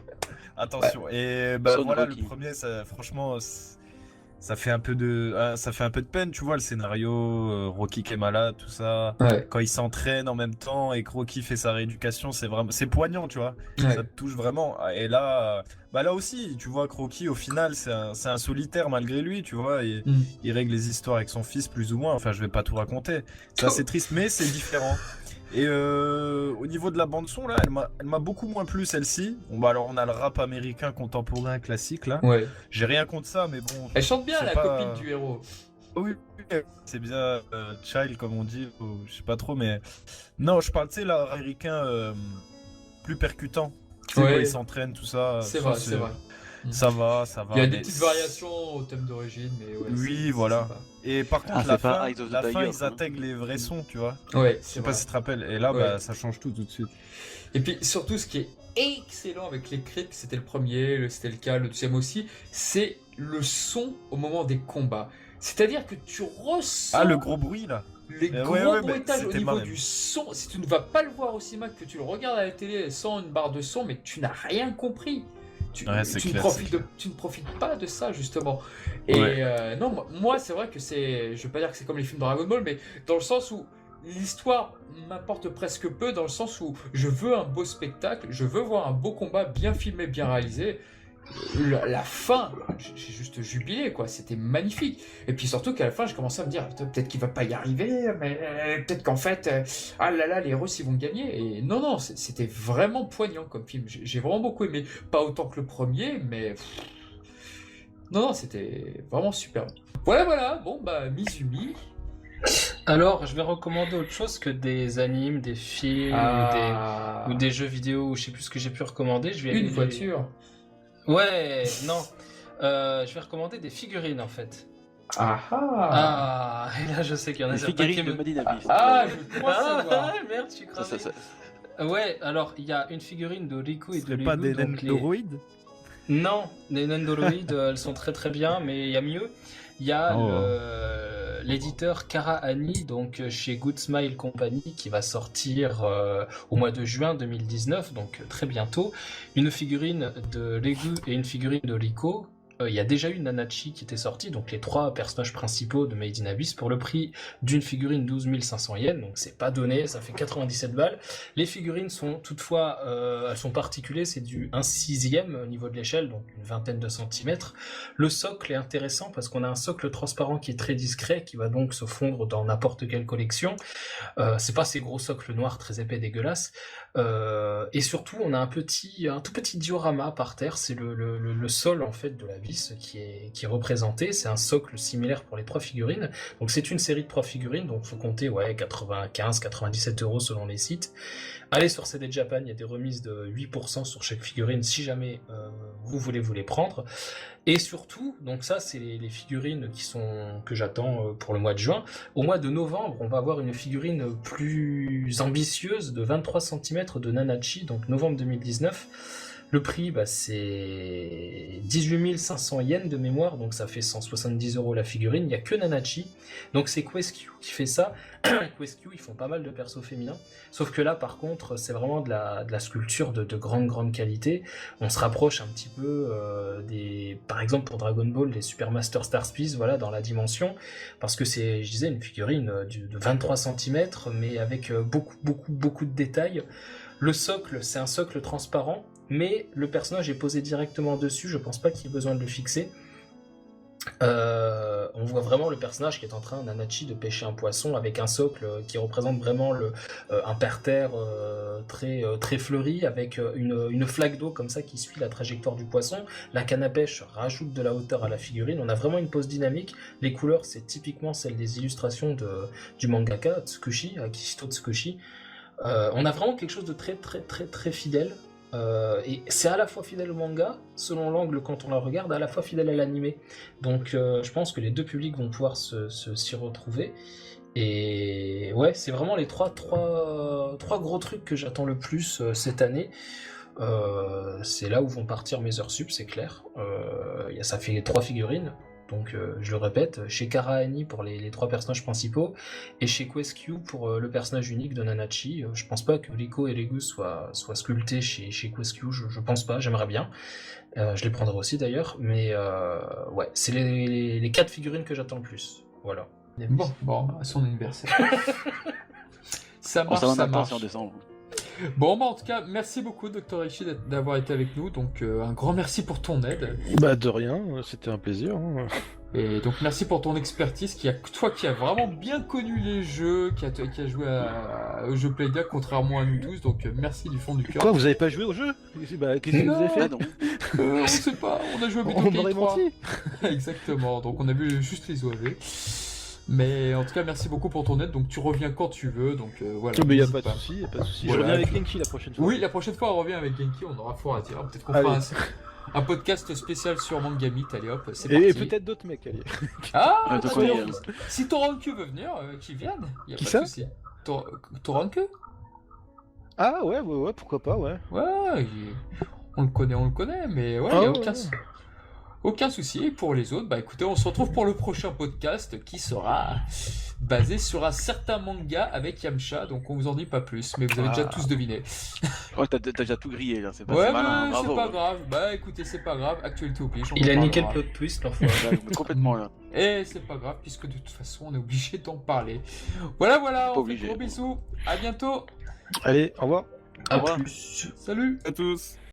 Attention. Et bah Son voilà, Rocky. le premier, franchement, ça fait un peu de peine, tu vois, le scénario, Rocky qui est malade, tout ça. Ouais. Quand il s'entraîne en même temps et que Rocky fait sa rééducation, c'est poignant, tu vois. Ouais. Ça te touche vraiment. Et là, là aussi, tu vois que Rocky, au final, c'est un solitaire malgré lui, tu vois. Et, Mm. il règle les histoires avec son fils, plus ou moins. Enfin, je vais pas tout raconter. C'est assez triste, mais c'est différent. Et au niveau de la bande-son, là, elle m'a beaucoup moins plu, celle-ci. Bon, bah alors, on a le rap américain contemporain classique, là. Ouais. J'ai rien contre ça, mais bon. Elle chante bien, c'est la pas- copine du héros. Oui, c'est bien child, comme on dit, ou je sais pas trop, mais. Non, je parle, tu sais, l'art américain plus percutant. Tu sais, Ouais. quand ils s'entraînent, tout ça. C'est ça, vrai, c'est vrai. Ça va. Il y a des mais petites variations au thème d'origine, mais ouais. Oui, c'est voilà. sympa. Et par contre, Ah, la c'est pas fin, Eyes of the la fin, Tiger, ils hein. intègrent les vrais sons, tu vois. Ouais, Je c'est sais pas vrai. si tu te rappelles. Et là, Ouais. bah, ça change tout de suite. Et puis surtout, ce qui est excellent avec les Creed, c'était le premier, c'était le cas, le deuxième aussi, c'est le son au moment des combats. C'est-à-dire que tu ressens Ah, le gros bruit, là. les gros ouais, mais bruitages au c'était niveau marrant. du son. Si tu ne vas pas le voir au cinéma, que tu le regardes à la télé sans une barre de son, mais tu n'as rien compris. Ouais, c'est Tu ne clair, profites c'est tu ne profites pas de ça, justement. Et Ouais. non, moi, c'est vrai que c'est. Je veux pas dire que c'est comme les films Dragon Ball, mais dans le sens où l'histoire m'importe presque peu, dans le sens où je veux un beau spectacle, je veux voir un beau combat bien filmé, bien réalisé. La fin, j'ai juste jubilé, quoi. C'était magnifique. Et puis surtout qu'à la fin, je commençais à me dire, peut-être qu'il va pas y arriver, mais peut-être qu'en fait, ah là là, les Russes, ils vont gagner. Et non, c'était vraiment poignant comme film. J'ai vraiment beaucoup aimé. Pas autant que le premier, mais non, c'était vraiment super. Voilà. Bon, bah, Mizumi. Alors, je vais recommander autre chose que des animes, des films ou des jeux vidéo, ou je sais plus ce que j'ai pu recommander. Je vais Une voiture. Ouais, non. Je vais recommander des figurines en fait. Ah. Et là je sais qu'il y en a Les certains qui figurines de me... Madinavis. Je crois savoir. Merde, je suis Ça, cramé. ça- Ouais, alors il y a une figurine de Riku et Ce de serait Lulu. pas des donc les- Nendoroïdes? Non, les Nendoroïdes, elles sont très très bien, mais il y a mieux. Il y a Oh. l'éditeur Kara Ani, donc chez Good Smile Company, qui va sortir au mois de juin 2019, donc très bientôt. Une figurine de Legu et une figurine de Rico. Il y a déjà eu Nanachi qui était sortie, donc les trois personnages principaux de Made in Abyss, pour le prix d'une figurine 12 500 yens, donc c'est pas donné, ça fait 97 balles. Les figurines sont toutefois, elles sont particulières, c'est du 1/6 au niveau de l'échelle, donc une vingtaine de centimètres. Le socle est intéressant parce qu'on a un socle transparent qui est très discret, qui va donc se fondre dans n'importe quelle collection. C'est pas ces gros socles noirs très épais dégueulasses. Et surtout, on a un tout petit diorama par terre, c'est le sol en fait de la ville Piece qui est représenté. C'est un socle similaire pour les 3 figurines. Donc c'est une série de 3 figurines, donc faut compter 95-97 € selon les sites. Allez sur CD Japan, il y a des remises de 8% sur chaque figurine si jamais vous voulez vous les prendre. Et surtout, donc ça c'est les figurines que j'attends pour le mois de juin. Au mois de novembre, on va avoir une figurine plus ambitieuse de 23 cm de Nanachi, donc novembre 2019. Le prix, c'est 18 500 yens de mémoire, donc ça fait 170 € la figurine. Il n'y a que Nanachi, donc c'est QuestQ qui fait ça. QuestQ, ils font pas mal de persos féminins, sauf que là, par contre, c'est vraiment de la sculpture de grande qualité. On se rapproche un petit peu par exemple pour Dragon Ball, des Supermaster Star Piece, voilà, dans la dimension, parce que c'est, je disais, une figurine de 23 cm, mais avec beaucoup de détails. Le socle, c'est un socle transparent, mais le personnage est posé directement dessus, je pense pas qu'il y ait besoin de le fixer. On voit vraiment le personnage qui est en train, Nanachi, de pêcher un poisson avec un socle qui représente vraiment un parterre très fleuri, avec une flaque d'eau comme ça qui suit la trajectoire du poisson. La canne à pêche rajoute de la hauteur à la figurine. On a vraiment une pose dynamique. Les couleurs, c'est typiquement celles des illustrations du mangaka Tsukushi, Akihito Tsukushi. On a vraiment quelque chose de très fidèle. Et c'est à la fois fidèle au manga, selon l'angle quand on la regarde, à la fois fidèle à l'animé. Donc je pense que les deux publics vont pouvoir s'y retrouver. Et ouais, c'est vraiment les trois gros trucs que j'attends le plus cette année. C'est là où vont partir mes heures sup, c'est clair. Ça fait 3 figurines. Donc je le répète, chez Karaani pour les 3 personnages principaux, et chez QuestQ pour le personnage unique de Nanachi. Je pense pas que Rico et Legus soient sculptés chez QuestQ, je pense pas, j'aimerais bien. Je les prendrai aussi d'ailleurs, mais ouais, c'est les 4 figurines que j'attends le plus. Voilà. Bon, à son anniversaire. Ça marche, On s'en ça attend marche. en décembre. Bon, en tout cas, merci beaucoup, Dr. Ishii, d'avoir été avec nous. Donc, un grand merci pour ton aide. De rien, c'était un plaisir. Hein. Et donc, merci pour ton expertise. Toi qui as vraiment bien connu les jeux, qui a joué au jeu Playdia, contrairement à nous tous. Donc, merci du fond du cœur. Quoi, vous avez pas joué au jeu? Qu'est-ce que vous avez fait? Ah non. On sait pas, on a joué à On Budokai m'aurait 3. menti. Exactement, donc on a vu juste les OAV. Mais en tout cas, merci beaucoup pour ton aide. Donc, tu reviens quand tu veux. Donc, voilà. Mais y a n'hésite pas de souci, Je Voilà, reviens avec tu- Genki la prochaine fois. Oui, la prochaine fois, on revient avec Genki, on aura fort à dire. Peut-être qu'on Allez. fera un podcast spécial sur Mangamit. Allez hop, c'est Et parti. peut-être d'autres mecs, allez. Ah, Ouais, très toi, bien. il y Si Toranku veut venir, qu'il vienne. Y a Qui pas ça de souci. Toranku. Ah ouais, pourquoi pas, ouais. Ouais, on le connaît, mais ouais, Ah y a ouais, aucun souci. Et pour les autres, écoutez, on se retrouve pour le prochain podcast qui sera basé sur un certain manga avec Yamcha, donc on vous en dit pas plus, mais vous avez déjà tous deviné. Ouais, t'as déjà tout grillé là, c'est pas Ouais, c'est malin, mais bravo. c'est pas grave. Écoutez, c'est pas grave. Actualité oblige. on Il en a niqué le parlera. plot twist, l'enfoiré. Ouais, complètement là. Et c'est pas grave, puisque de toute façon, on est obligé d'en parler. Voilà, Pas on fait obligé. gros bisous. À bientôt. Allez, au revoir. À revoir. plus. Salut. À tous.